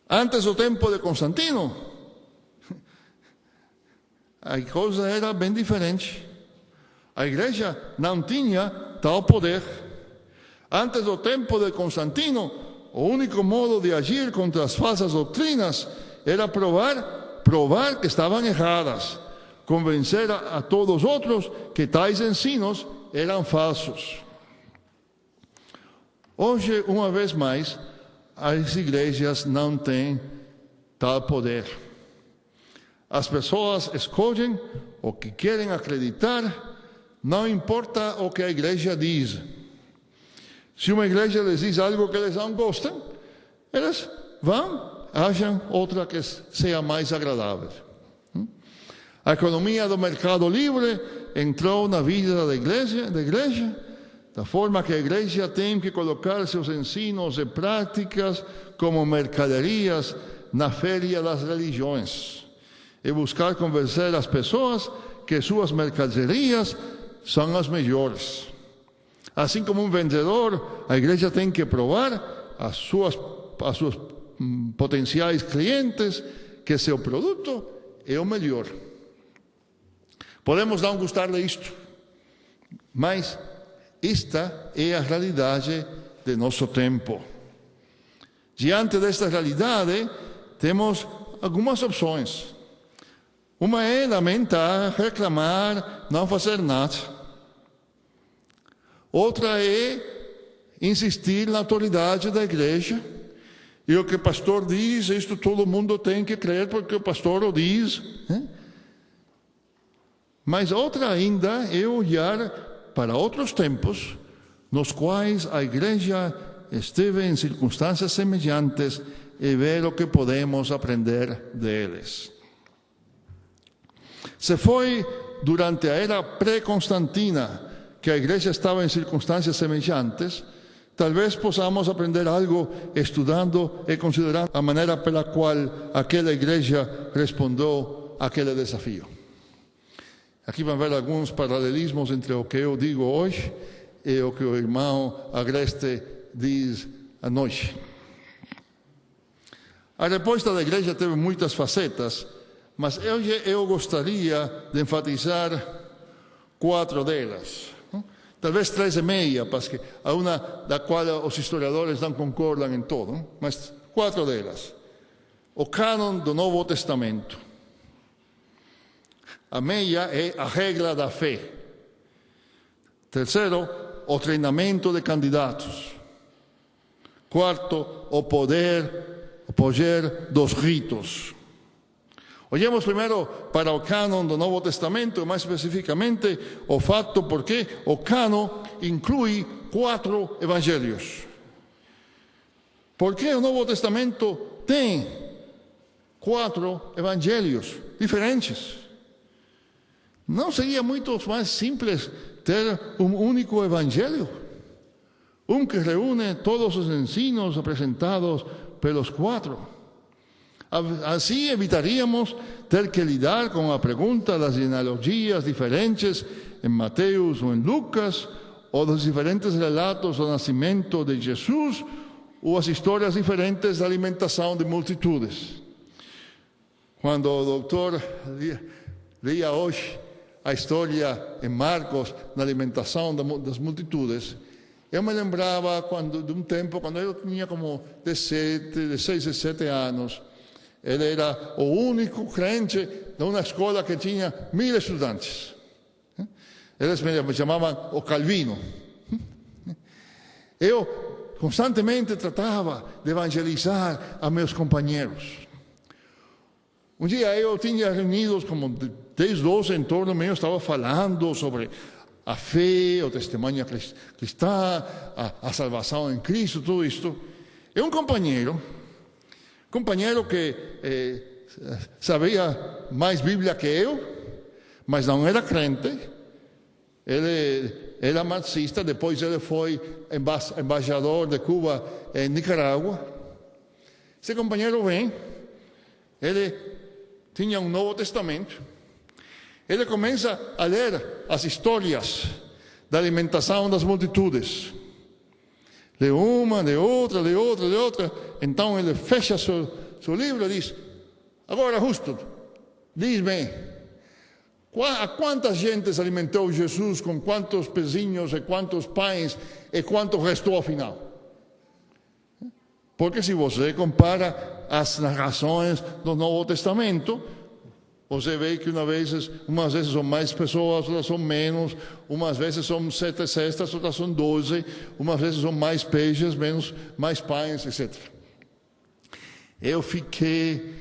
Antes do tempo de Constantino, a coisa era bem diferente. A igreja não tinha tal poder. Antes do tempo de Constantino, o único modo de agir contra as falsas doutrinas era provar que estavam erradas, convencer a todos os outros que tais ensinos eram falsos. Hoje, uma vez mais, as igrejas não têm tal poder. As pessoas escolhem o que querem acreditar, não importa o que a igreja diz. Se uma igreja lhes diz algo que eles não gostam, eles acham outra que seja mais agradável. A economia do mercado livre entrou na vida da igreja, da forma que a igreja tem que colocar seus ensinos e práticas como mercadorias na feira das religiões e buscar convencer as pessoas que suas mercadorias são as melhores. Assim como um vendedor, a igreja tem que provar a seus potenciais clientes que seu produto é o melhor. Podemos não gostar disto, mas esta é a realidade de nosso tempo. Diante desta realidade, temos algumas opções. Uma é lamentar, reclamar, não fazer nada. Outra é insistir na autoridade da igreja. E o que o pastor diz, isto todo mundo tem que crer porque o pastor o diz. Mas outra ainda é olhar para outros tempos, nos quais a igreja esteve em circunstâncias semelhantes e ver o que podemos aprender deles. Se foi durante a era pré-Constantina que a igreja estava em circunstâncias semelhantes. Talvez possamos aprender algo estudando e considerando a maneira pela qual aquela igreja respondeu àquele desafio. Aqui vão ver alguns paralelismos entre o que eu digo hoje e o que o irmão Agreste diz à noite. A resposta da igreja teve muitas facetas, mas hoje eu gostaria de enfatizar 4 delas. Talvez 3,5, porque há uma da qual os historiadores não concordam em todo, mas 4 delas. O cânon do Novo Testamento. A meia é a regra da fé. Terceiro, o treinamento de candidatos. Quarto, o poder dos ritos. Olhemos primeiro para o cânon do Novo Testamento, mais especificamente o fato porque o cânon inclui 4 evangelhos. Por que o Novo Testamento tem 4 evangelhos diferentes? Não seria muito mais simples ter um único evangelho? Que reúne todos os ensinos apresentados pelos 4. Assim evitaríamos ter que lidar com a pergunta das genealogias diferentes em Mateus ou em Lucas, ou dos diferentes relatos do nascimento de Jesus, ou as histórias diferentes da alimentação de multitudes. Quando o doutor lia hoje a história em Marcos da alimentação das multitudes, eu me lembrava de um tempo quando eu tinha como 16, 17 anos. Ele era o único crente de uma escola que tinha 1000 estudantes. Eles me chamavam o Calvino. Eu constantemente tratava de evangelizar a meus companheiros. Um dia eu tinha reunidos como 10, 12 em torno meu, estava falando sobre a fé, o testemunho cristão, a salvação em Cristo, tudo isto. E um companheiro que sabia mais Bíblia que eu, mas não era crente. Ele era marxista, depois ele foi embaixador de Cuba em Nicarágua. Esse companheiro vem, ele tinha um Novo Testamento. Ele começa a ler as histórias da alimentação das multitudes. Lê uma, lê outra, lê outra, lê outra. Então ele fecha seu livro e diz: agora, Justo, diz-me, a quantas gentes alimentou Jesus com quantos pezinhos e quantos pães e quanto restou ao final? Porque se você compara as narrações do Novo Testamento, você vê que umas vezes são mais pessoas, outras são menos, umas vezes são 7 cestas, outras são 12, umas vezes são mais peixes, mais pães, etc. Eu fiquei,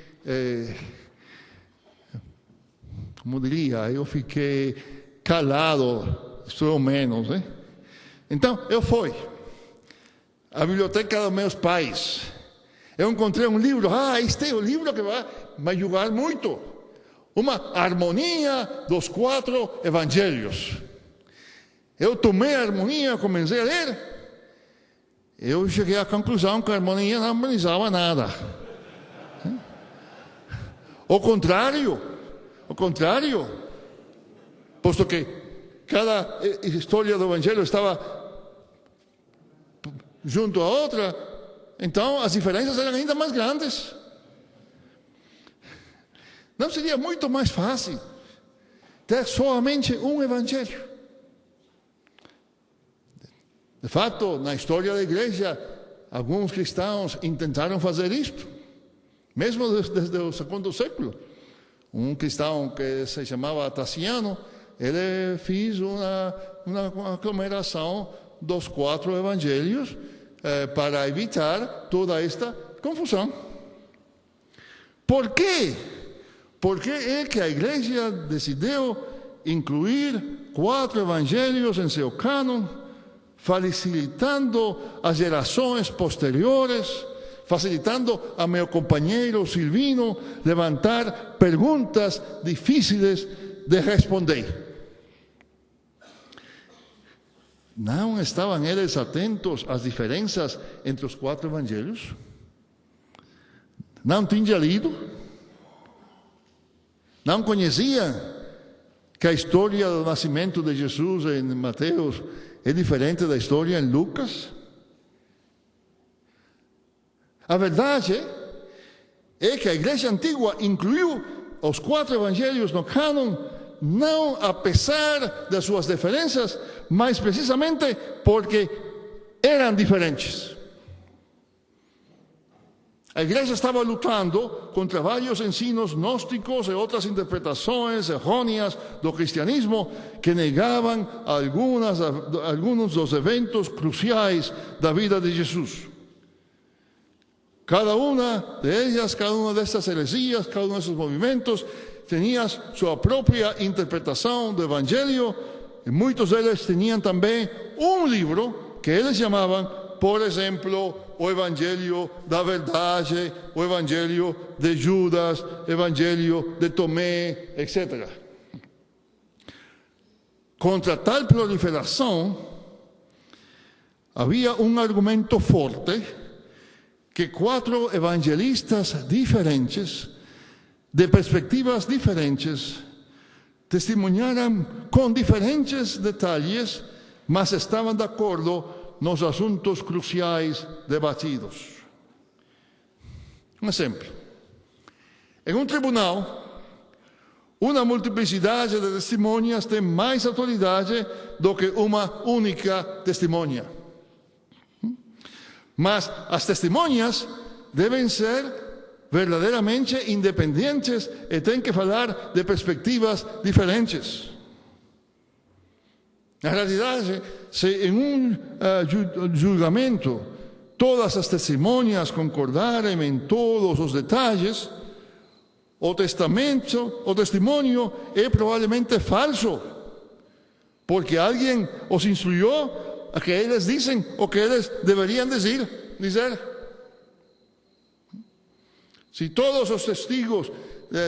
eu fiquei calado, ou menos, né? Então, eu fui à biblioteca dos meus pais. Eu encontrei um livro, este é o livro que vai me ajudar muito. Uma harmonia dos 4 evangelhos. Eu tomei a harmonia, comecei a ler. Eu cheguei à conclusão que a harmonia não harmonizava nada. Ao contrário, posto que cada história do evangelho estava junto à outra, então as diferenças eram ainda mais grandes. Não seria muito mais fácil ter somente um evangelho? De fato, na história da igreja, alguns cristãos tentaram fazer isto, mesmo desde o 2º século. Um cristão que se chamava Tassiano, ele fez uma aglomeração dos 4 evangelhos para evitar toda esta confusão. Por quê? Por que é que a igreja decidiu incluir 4 evangelhos em seu cânon, facilitando as gerações posteriores, facilitando a meu companheiro Silvino levantar perguntas difíceis de responder. Não estavam eles atentos às diferenças entre os 4 evangelhos? Não tinham lido? Não conheciam que a história do nascimento de Jesus em Mateus é diferente da história em Lucas? A verdade é que a igreja antiga incluiu os 4 evangelhos no cânon, não apesar das suas diferenças, mas precisamente porque eram diferentes. A igreja estava lutando contra vários ensinos gnósticos e outras interpretações errôneas do cristianismo que negavam alguns dos eventos cruciais da vida de Jesus. Cada uma dessas heresias, cada um desses movimentos tinha sua própria interpretação do Evangelho, e muitos deles tinham também um livro que eles chamavam, por exemplo, o Evangelho da Verdade, o Evangelho de Judas, o Evangelho de Tomé, etc. Contra tal proliferação, havia um argumento forte que 4 evangelistas diferentes, de perspectivas diferentes, testemunharam com diferentes detalhes, mas estavam de acordo nos assuntos cruciais debatidos. Um exemplo. Em um tribunal, uma multiplicidade de testemunhas tem mais autoridade do que uma única testemunha. Mas as testemunhas devem ser verdadeiramente independentes e têm que falar de perspectivas diferentes. Na realidade, se em um julgamento todas as testemunhas concordarem em todos os detalhes, o testemunho é provavelmente falso, porque alguém os instruiu a que eles dizem o que eles deveriam dizer. Se todos os testigos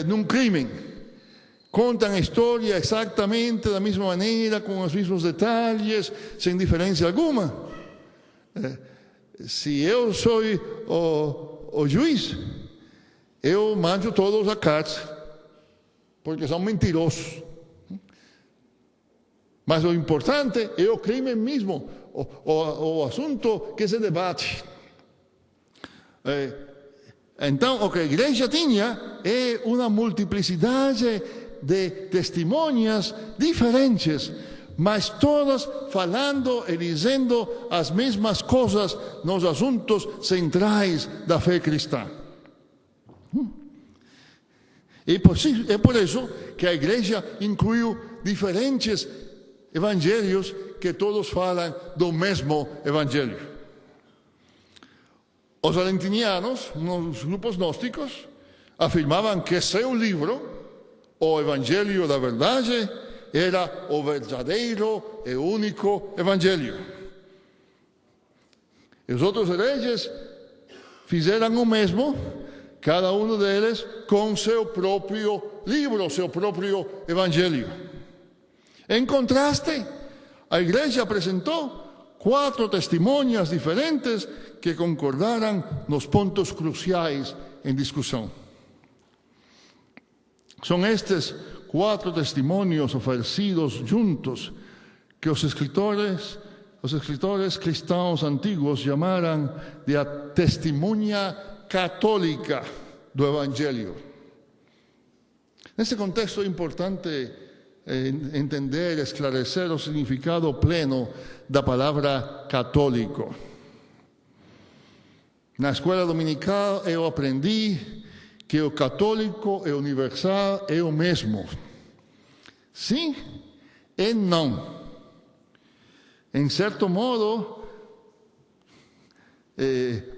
de um crime contam a história exatamente da mesma maneira, com os mesmos detalhes, sem diferença alguma, se eu sou o juiz, eu mando todos a cárcere, porque são mentirosos. Mas o importante é o crime mesmo, o assunto que se debate. Então, o que a igreja tinha é uma multiplicidade de testemunhas diferentes, mas todas falando e dizendo as mesmas coisas nos assuntos centrais da fé cristã. É por isso que a igreja incluiu diferentes evangelhos que todos falam do mesmo evangelho. Os valentinianos, nos grupos gnósticos, afirmavam que seu livro, o Evangelho da Verdade, era o verdadeiro e único evangelho. E os outros hereges fizeram o mesmo, cada um deles com seu próprio livro, seu próprio evangelho. Em contraste, a igreja apresentou 4 testemunhas diferentes que concordaram nos pontos cruciais em discussão. São estes 4 testemunhos oferecidos juntos que os escritores cristãos antigos chamaram de a testemunha católica do Evangelho. Nesse contexto é importante entender, esclarecer o significado pleno da palavra católico. Na escola dominical eu aprendi que o católico e o universal é o mesmo. Sim e não. Em certo modo,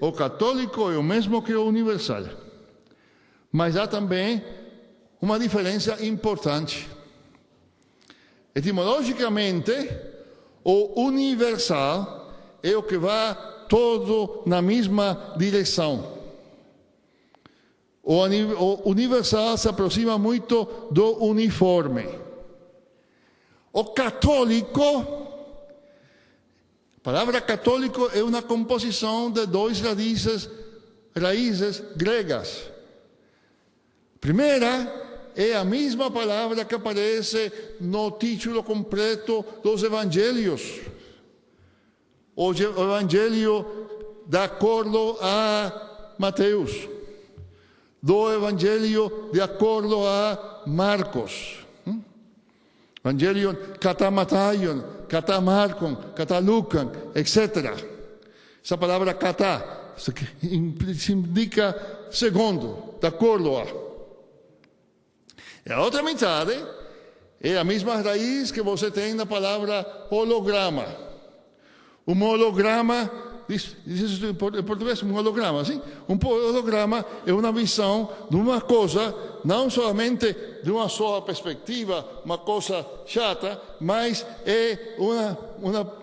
o católico é o mesmo que o universal. Mas há também uma diferença importante. Etimologicamente, o universal é o que vai todo na mesma direção. O universal se aproxima muito do uniforme. O católico, a palavra católico é uma composição de duas raízes gregas. Primeira é a mesma palavra que aparece no título completo dos evangelhos. O evangelho de acordo a Mateus, do evangelho de acordo a Marcos. Evangelion κατά Mataion, κατά Marcon, κατά Lucan, etc. Essa palavra κατά indica segundo, de acordo a. E a outra metade é a mesma raiz que você tem na palavra holograma. Um holograma, diz isso em português, um holograma, sim? Um holograma é uma visão de uma coisa, não somente de uma só perspectiva, uma coisa chata, mas é uma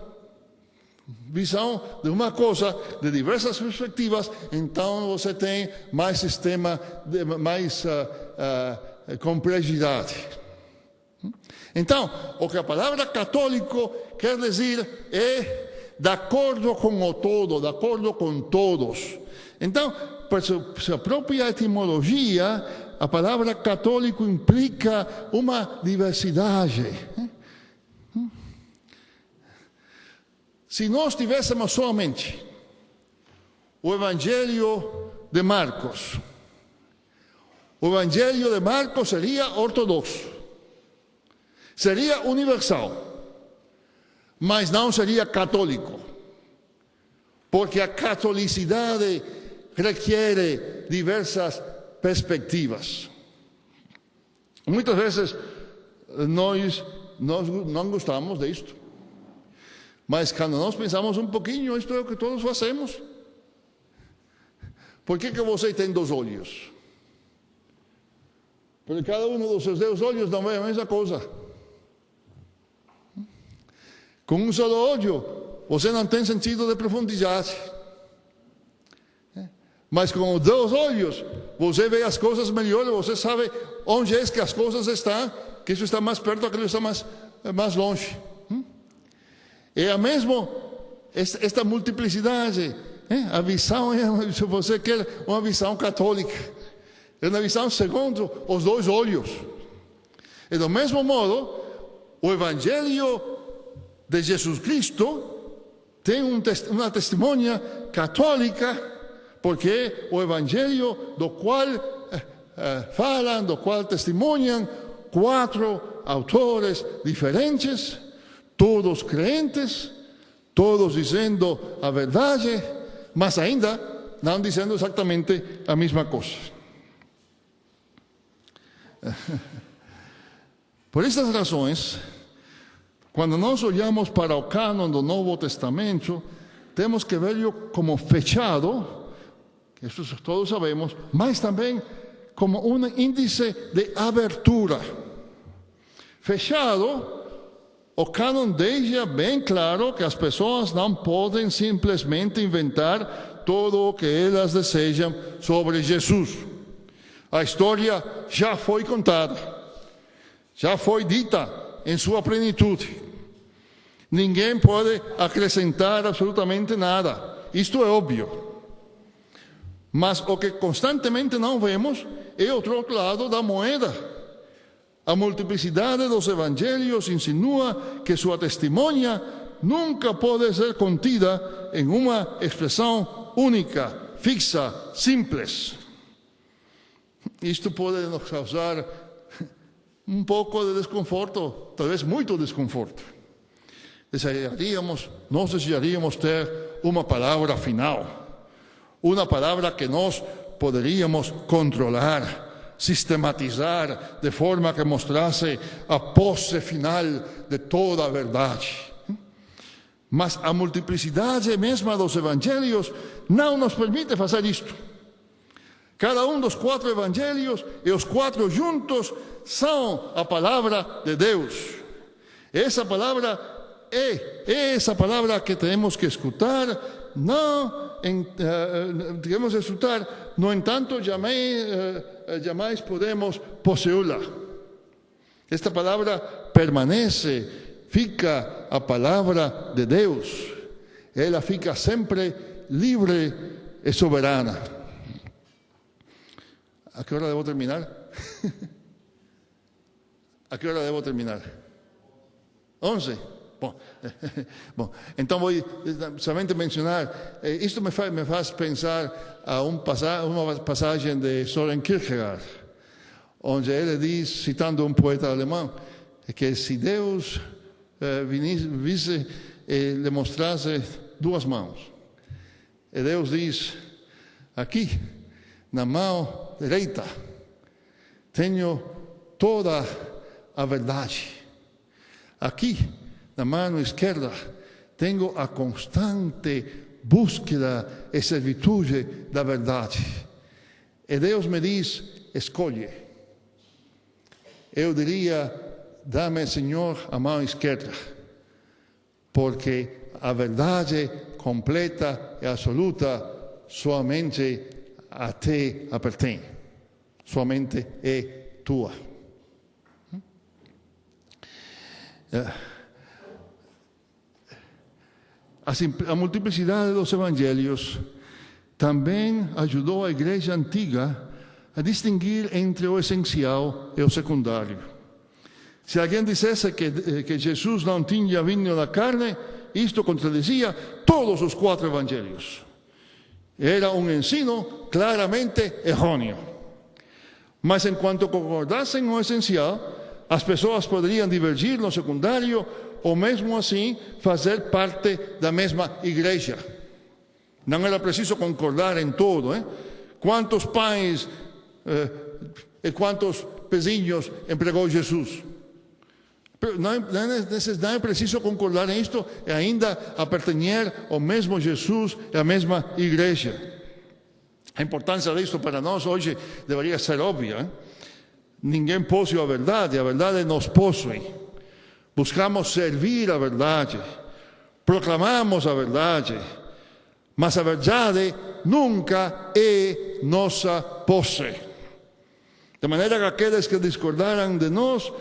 visão de uma coisa de diversas perspectivas. Então você tem mais sistema, mais complexidade. Então, o que a palavra católico quer dizer é de acordo com o todo, de acordo com todos. Então, por sua própria etimologia, a palavra católico implica uma diversidade. Se nós tivéssemos somente o Evangelho de Marcos, o Evangelho de Marcos seria ortodoxo, seria universal, mas não seria católico, porque a catolicidade requer diversas perspectivas. Muitas vezes nós não gostamos disto, mas quando nós pensamos um pouquinho, isto é o que todos fazemos. Por que você tem 2 olhos? Porque cada um dos seus 2 olhos não vê a mesma coisa. Com um só olho, você não tem sentido de profundidade. Mas com os 2 olhos, você vê as coisas melhor, você sabe onde é que as coisas estão, que isso está mais perto, aquilo está mais longe. É a mesma, esta multiplicidade. A visão é, se você quer, uma visão católica. É uma visão segundo os 2 olhos. E do mesmo modo, o Evangelho de Jesus Cristo tem uma testemunha católica, porque o Evangelho do qual falam, do qual testemunham 4 autores diferentes, todos crentes, todos dizendo a verdade, mas ainda não dizendo exatamente a mesma coisa. Por estas razões, quando nós olhamos para o cânon do Novo Testamento, temos que vê-lo como fechado, isso todos sabemos, mas também como um índice de abertura. Fechado, o cânon deixa bem claro que as pessoas não podem simplesmente inventar tudo o que elas desejam sobre Jesus. A história já foi contada, já foi dita em sua plenitude. Ninguém pode acrescentar absolutamente nada. Isto é óbvio. Mas o que constantemente não vemos é o outro lado da moeda. A multiplicidade dos evangelhos insinua que sua testemunha nunca pode ser contida em uma expressão única, fixa, simples. Isto pode nos causar um pouco de desconforto, talvez muito desconforto. Nós desejaríamos ter uma palavra final, uma palavra que nós poderíamos controlar, sistematizar, de forma que mostrasse a posse final de toda a verdade. Mas a multiplicidade mesma dos evangelhos não nos permite fazer isto. Cada um dos 4 evangelhos e os 4 juntos são a palavra de Deus. Essa palavra é essa palavra que temos que escutar queremos resultar, no entanto, jamais podemos poseerla. Esta palavra permanece, fica a palavra de Deus. Ela fica sempre livre e soberana. ¿A qué hora debo terminar? ¿A qué hora debo terminar? 11. Bom, então vou somente mencionar, isto me faz pensar a uma passagem de Søren Kierkegaard, onde ele diz, citando um poeta alemão, que se Deus visse e lhe mostrasse duas mãos, e Deus diz, aqui, na mão direita, tenho toda a verdade. Aqui, na mão esquerda, tenho a constante búsqueda e servitude da verdade. E Deus me diz, escolhe. Eu diria, dá-me, Senhor, a mão esquerda, porque a verdade completa e absoluta somente a te appartém, somente é tua. A multiplicidade dos evangelhos também ajudou a igreja antiga a distinguir entre o essencial e o secundário. Se alguém dissesse que Jesus não tinha vindo da carne, isto contradizia todos os 4 evangelhos. Era um ensino claramente errôneo. Mas enquanto concordassem no essencial, as pessoas poderiam divergir no secundário ou mesmo assim fazer parte da mesma igreja. Não era preciso concordar em tudo. Quantos pães e quantos pezinhos empregou Jesus? Não é preciso concordar em isto e ainda appartenher ao mesmo Jesus e à mesma igreja. A importância disto para nós hoje deveria ser óbvia. Ninguém possui a verdade nos possui. Buscamos servir a verdade, proclamamos a verdade, mas a verdade nunca é nossa posse. De maneira que aqueles que discordaram de nós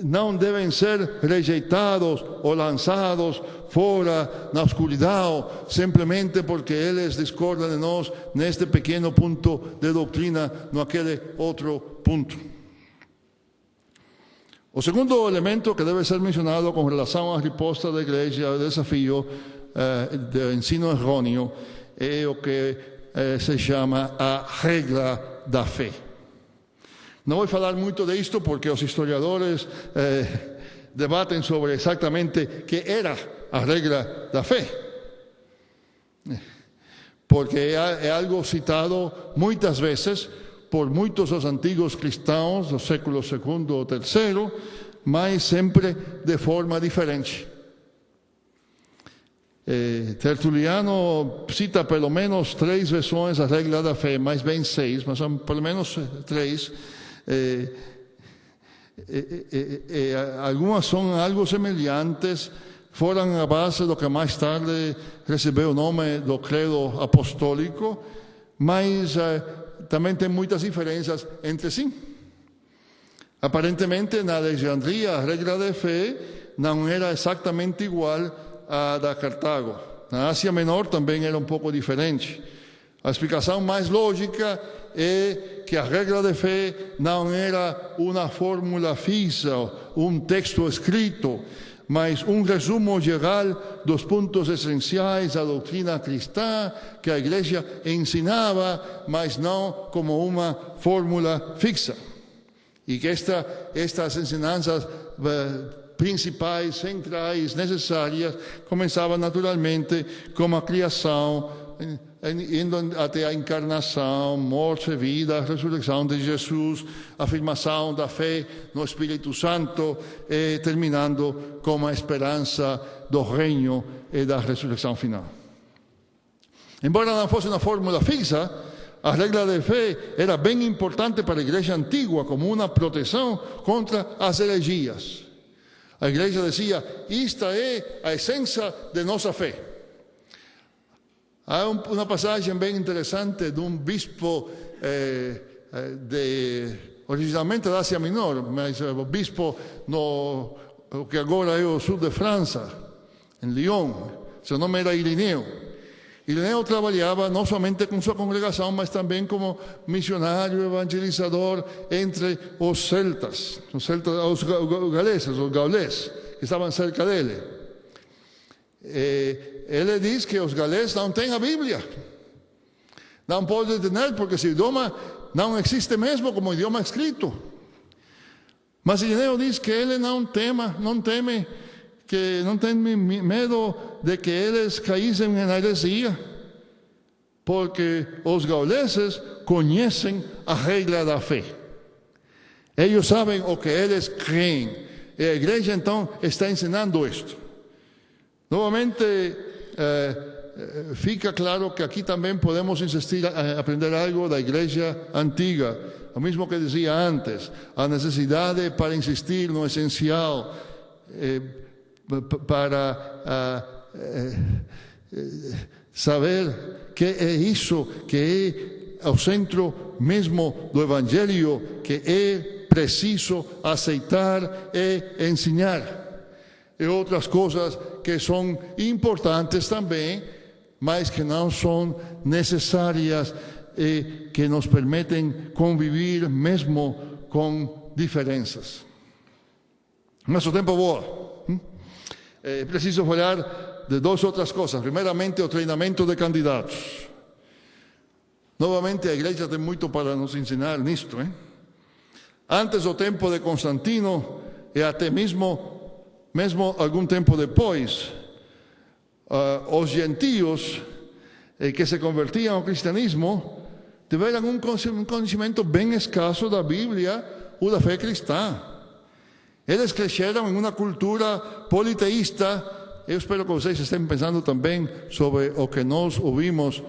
não devem ser rejeitados ou lançados fora na escuridão, simplesmente porque eles discordam de nós neste pequeno ponto de doutrina, naquele outro ponto. O segundo elemento que deve ser mencionado com relação à resposta da igreja ao desafio do ensino errôneo é o que se chama a regra da fé. Não vou falar muito disto porque os historiadores debatem sobre exatamente o que era a regra da fé. Porque é algo citado muitas vezes por muitos dos antigos cristãos do século II ou III, mas sempre de forma diferente. Tertuliano cita pelo menos 3 versões da regra da fé, mais bem 6, mas são pelo menos 3. Algumas são algo semelhantes, foram a base do que mais tarde recebeu o nome do credo apostólico, mas também tem muitas diferenças entre si. Aparentemente, na Alexandria, a regra de fé não era exatamente igual à da Cartago. Na Ásia Menor também era um pouco diferente. A explicação mais lógica é que a regra de fé não era uma fórmula fixa, um texto escrito, mas um resumo geral dos pontos essenciais da doutrina cristã que a igreja ensinava, mas não como uma fórmula fixa. E que estas ensinanças principais, centrais, necessárias, começavam naturalmente com a criação, indo até a encarnação, morte, vida, ressurreição de Jesus, afirmação da fé no Espírito Santo e terminando com a esperança do reino e da ressurreição final. Embora não fosse uma fórmula fixa, a regra de fé era bem importante para a igreja antiga como uma proteção contra as heresias. A igreja dizia, esta é a essência de nossa fé. Há uma passagem bem interessante de um bispo originalmente da Ásia Menor, mas o bispo no que agora é o sul de França, em Lyon. Seu nome era Irineu. Irineu trabalhava não somente com sua congregação, mas também como missionário, evangelizador entre os celtas, os gaulês, que estavam cerca dele. Ele diz que os gaulês não têm a Bíblia. Não podem ter, porque esse idioma não existe mesmo como idioma escrito. Mas Irineu diz que ele não tem medo de que eles caíssem na heresia, porque os gauleses conhecem a regra da fé. Eles sabem o que eles creem. E a igreja então está ensinando isto. Novamente, fica claro que aqui também podemos insistir a aprender algo da igreja antiga, o mesmo que dizia antes, a necessidade para insistir no essencial, para saber que é isso que é o centro mesmo do Evangelho, que é preciso aceitar e ensinar. E outras coisas que são importantes também, mas que não são necessárias e que nos permitem conviver mesmo com diferenças. Nosso tempo voa. É preciso falar de duas outras coisas. Primeiramente, o treinamento de candidatos. Novamente, a igreja tem muito para nos ensinar nisto. Antes do tempo de Constantino e até mesmo algum tempo depois, os gentios que se convertiam ao cristianismo tiveram um conhecimento bem escasso da Bíblia ou da fé cristã. Eles cresceram em uma cultura politeísta. Eu espero que vocês estejam pensando também sobre o que nós ouvimos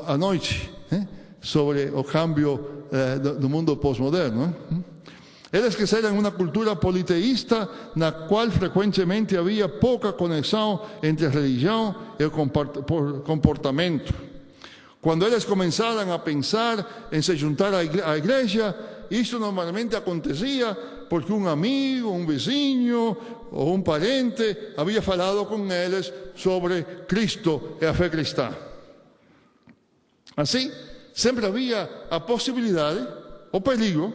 à noite, sobre o câmbio do mundo pós-moderno. Eles cresceram em uma cultura politeísta, na qual frequentemente havia pouca conexão entre a religião e o comportamento. Quando eles começaram a pensar em se juntar à igreja, isso normalmente acontecia porque um amigo, um vizinho ou um parente havia falado com eles sobre Cristo e a fé cristã. Assim, sempre havia a possibilidade, o perigo,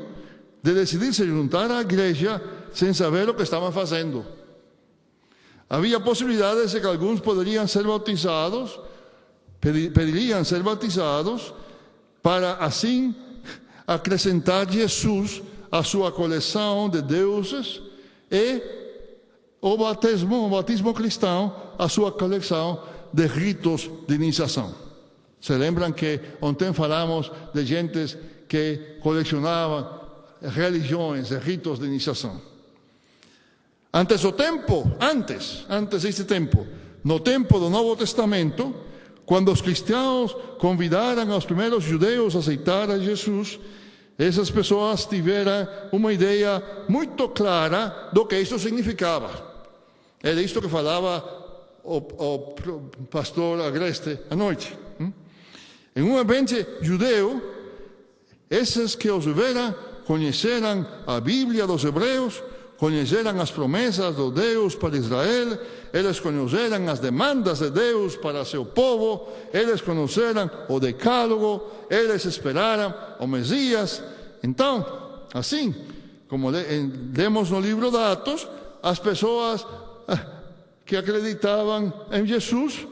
de decidir se juntar à igreja sem saber o que estavam fazendo. Havia possibilidades de que alguns poderiam ser bautizados, pediriam ser bautizados, para assim acrescentar Jesus à sua coleção de deuses e o batismo cristão à sua coleção de ritos de iniciação. Se lembram que ontem falamos de gentes que colecionavam religiões e ritos de iniciação. Antes deste tempo, no tempo do Novo Testamento, quando os cristãos convidaram os primeiros judeus a aceitar a Jesus, essas pessoas tiveram uma ideia muito clara do que isso significava. Era isto que falava o pastor Agreste à noite. Em um ambiente judeu, esses que os viveram conheceram a Bíblia dos hebreus, conheceram as promessas de Deus para Israel, eles conheceram as demandas de Deus para seu povo, eles conheceram o decálogo, eles esperaram o Messias. Então, assim como lemos no livro de Atos, as pessoas que acreditavam em Jesus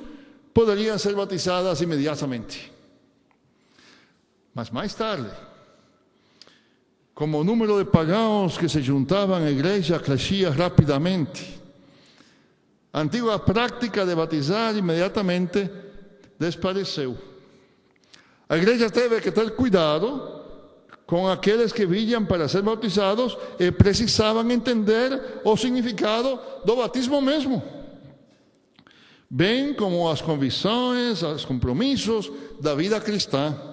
poderiam ser batizadas imediatamente. Mas mais tarde, como o número de pagãos que se juntavam à igreja crescia rapidamente, a antiga prática de batizar imediatamente desapareceu. A igreja teve que ter cuidado com aqueles que vinham para ser bautizados e precisavam entender o significado do batismo mesmo, bem como as convicções, os compromissos da vida cristã.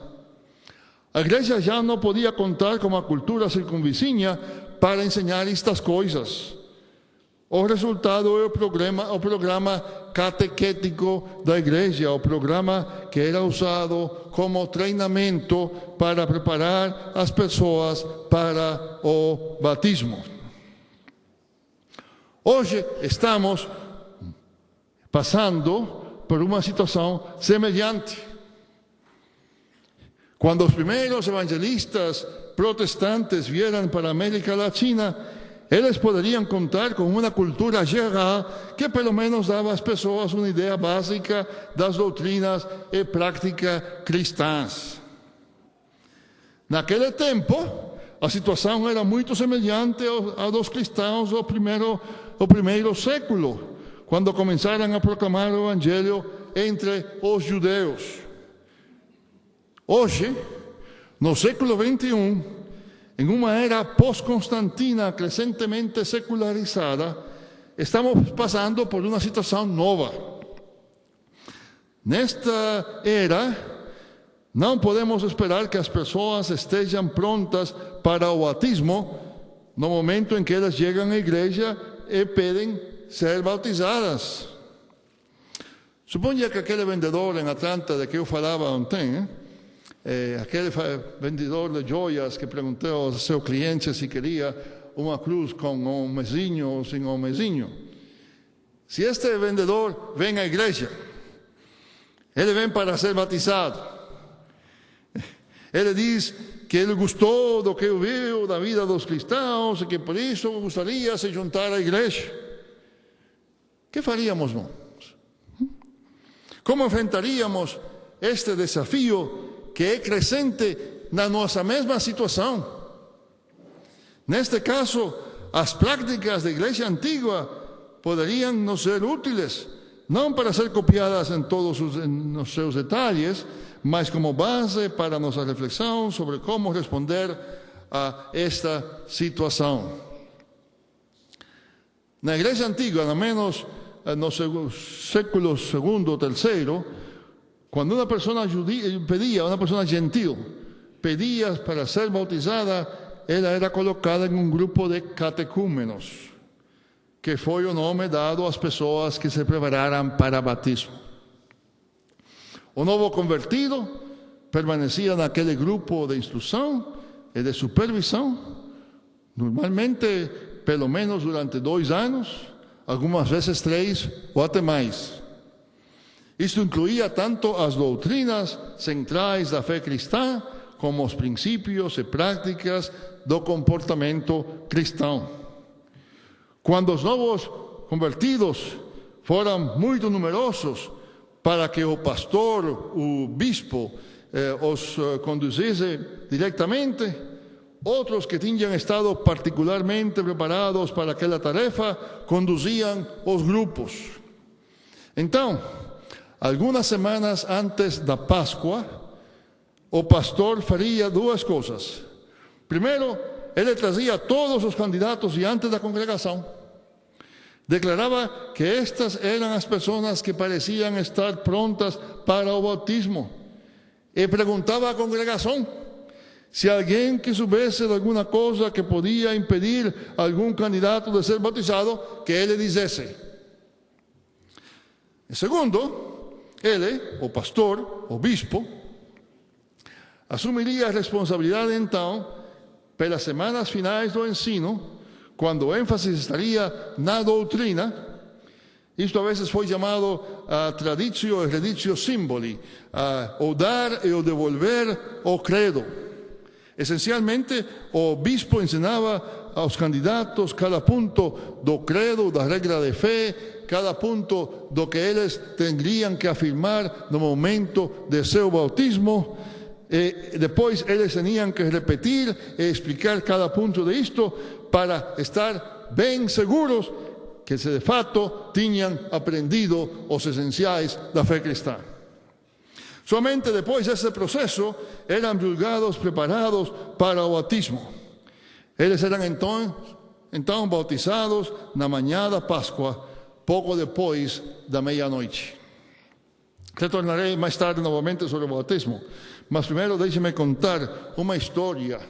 A igreja já não podia contar com a cultura circunvizinha para ensinar estas coisas. O resultado é o programa catequético da igreja, o programa que era usado como treinamento para preparar as pessoas para o batismo. Hoje estamos passando por uma situação semelhante. Quando os primeiros evangelistas protestantes vieram para a América Latina, eles poderiam contar com uma cultura geral que pelo menos dava às pessoas uma ideia básica das doutrinas e práticas cristãs. Naquele tempo, a situação era muito semelhante à dos cristãos do primeiro século, quando começaram a proclamar o Evangelho entre os judeus. Hoje, no século XXI, em uma era pós-constantina crescentemente secularizada, estamos passando por uma situação nova. Nesta era, não podemos esperar que as pessoas estejam prontas para o batismo no momento em que elas chegam à igreja e pedem ser bautizadas. Suponha que aquele vendedor em Atlanta de que eu falava ontem, aquele vendedor de joias que perguntou ao seu cliente se queria uma cruz com um mesinho ou sem um mesinho. Se este vendedor vem à igreja, ele vem para ser batizado. Ele diz que ele gostou do que viu da vida dos cristãos e que por isso gostaria de se juntar à igreja. O que faríamos nós? Como enfrentaríamos este desafio que é crescente na nossa mesma situação? Neste caso, as práticas da igreja antiga poderiam nos ser úteis, não para ser copiadas em todos os seus detalhes, mas como base para nossa reflexão sobre como responder a esta situação. Na igreja antiga, ao menos no século II ou III, quando uma pessoa gentil pedia para ser bautizada, ela era colocada em um grupo de catecúmenos, que foi o nome dado às pessoas que se prepararam para batismo. O novo convertido permanecia naquele grupo de instrução e de supervisão, normalmente pelo menos durante 2 anos, algumas vezes 3 ou até mais. Isto incluía tanto as doutrinas centrais da fé cristã, como os princípios e práticas do comportamento cristão. Quando os novos convertidos foram muito numerosos, para que o pastor, o bispo, os conduzisse diretamente, outros que tinham estado particularmente preparados para aquela tarefa conduziam os grupos. Então, algumas semanas antes da Páscoa, o pastor faria 2 coisas. Primeiro, ele trazia todos os candidatos diante da congregação. Declarava que estas eram as pessoas que pareciam estar prontas para o batismo. E perguntava à congregação se alguém que soubesse de alguma coisa que podia impedir algum candidato de ser batizado, que ele dissesse. E segundo, ele, o pastor, o bispo, assumiria a responsabilidade então pelas semanas finais do ensino, quando o ênfase estaria na doutrina. Isto a vezes foi chamado traditio e reditio symboli, o dar e o devolver o credo. Essencialmente, o bispo ensinava aos candidatos cada ponto do credo, da regra de fé, cada ponto do que eles teriam que afirmar no momento de seu bautismo. E depois eles tinham que repetir e explicar cada ponto disto para estar bem seguros que de fato tinham aprendido os essenciais da fé cristã. Somente depois desse processo eram julgados, preparados para o batismo. Eles eram então bautizados na manhã da Páscoa, pouco depois da meia-noite. Retornarei mais tarde novamente sobre o batismo, mas primeiro deixe-me contar uma história.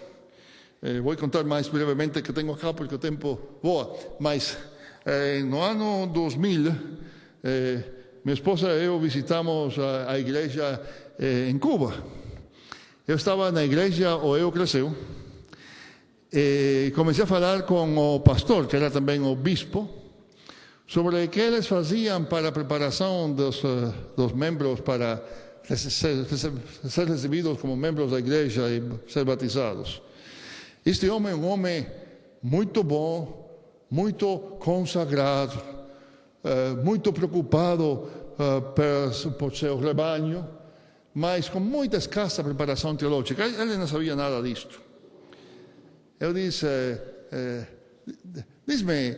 Vou contar mais brevemente que tenho acá porque o tempo voa, mas no ano 2000, minha esposa e eu visitamos a igreja em Cuba. Eu estava na igreja onde eu cresci e comecei a falar com o pastor, que era também o bispo, sobre o que eles faziam para a preparação dos membros para ser recebidos como membros da igreja e ser batizados. Este homem é um homem muito bom, muito consagrado, muito preocupado por seu rebanho, mas com muita escassa preparação teológica. Ele não sabia nada disto. Eu disse, diz-me,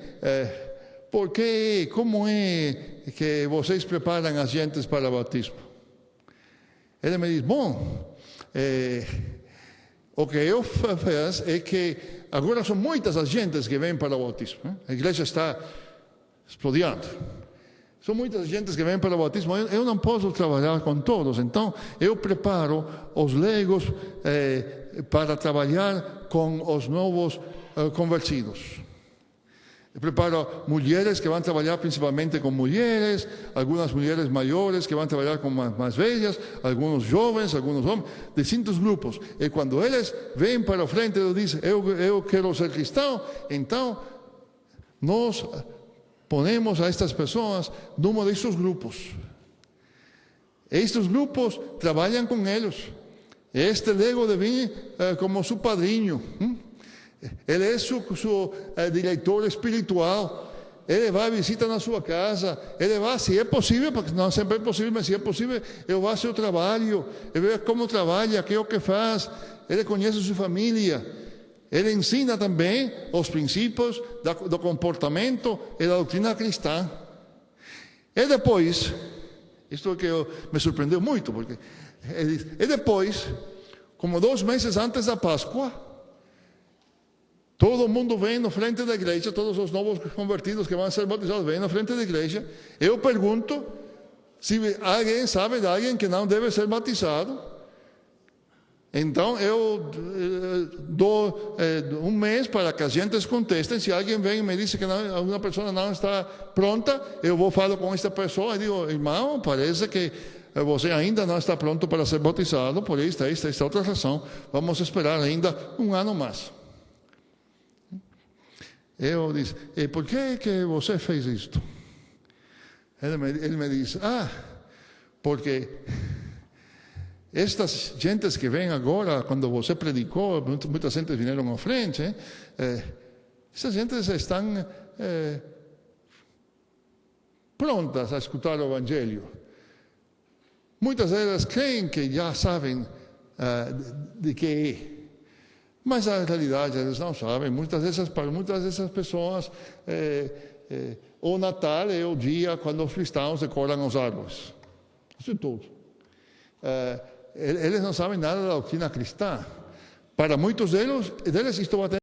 como é que vocês preparam as gentes para o batismo? Ele me diz, bom, o que eu faço é que agora são muitas as gentes que vêm para o batismo. A igreja está explodindo. São muitas gentes que vêm para o batismo. Eu não posso trabalhar com todos, então eu preparo os leigos para trabalhar com os novos convertidos. Eu preparo mulheres que vão trabalhar principalmente com mulheres, algumas mulheres maiores que vão trabalhar com mais velhas, alguns jovens, alguns homens, distintos grupos. E quando eles vêm para a frente e dizem, eu quero ser cristão, então nós ponemos a estas pessoas num destes grupos. Estes grupos trabalham com eles. Este leigo deve vir como seu padrinho. Ele é seu diretor espiritual. Ele vai visitar na sua casa. Ele vai, se é possível, porque não sempre é possível, mas se é possível, ele vai ao seu trabalho. Ele vê como trabalha, o que é o que faz. Ele conhece sua família. Ele ensina também os princípios do comportamento e da doutrina cristã. E depois, isto é que me surpreendeu muito, porque e depois, como 2 meses antes da Páscoa, todo mundo vem na frente da igreja, todos os novos convertidos que vão ser batizados vêm na frente da igreja. Eu pergunto se alguém sabe de alguém que não deve ser batizado. Então eu dou 1 mês para que as gentes contestem. Se alguém vem e me diz que uma pessoa não está pronta, eu vou falar com esta pessoa e digo, irmão, parece que você ainda não está pronto para ser batizado, por esta outra razão, vamos esperar ainda 1 ano mais. Eu disse, e por que você fez isto? Ele me disse, porque estas gentes que vêm agora, quando você predicou, muitas gentes vieram à frente, essas gentes estão prontas a escutar o Evangelho. Muitas delas creem que já sabem de que é. Mas na realidade eles não sabem. Para muitas dessas pessoas, o Natal é o dia quando os cristãos decoram os árvores. Isso é tudo. Eles não sabem nada da doutrina cristã. Para muitos deles isto vai ter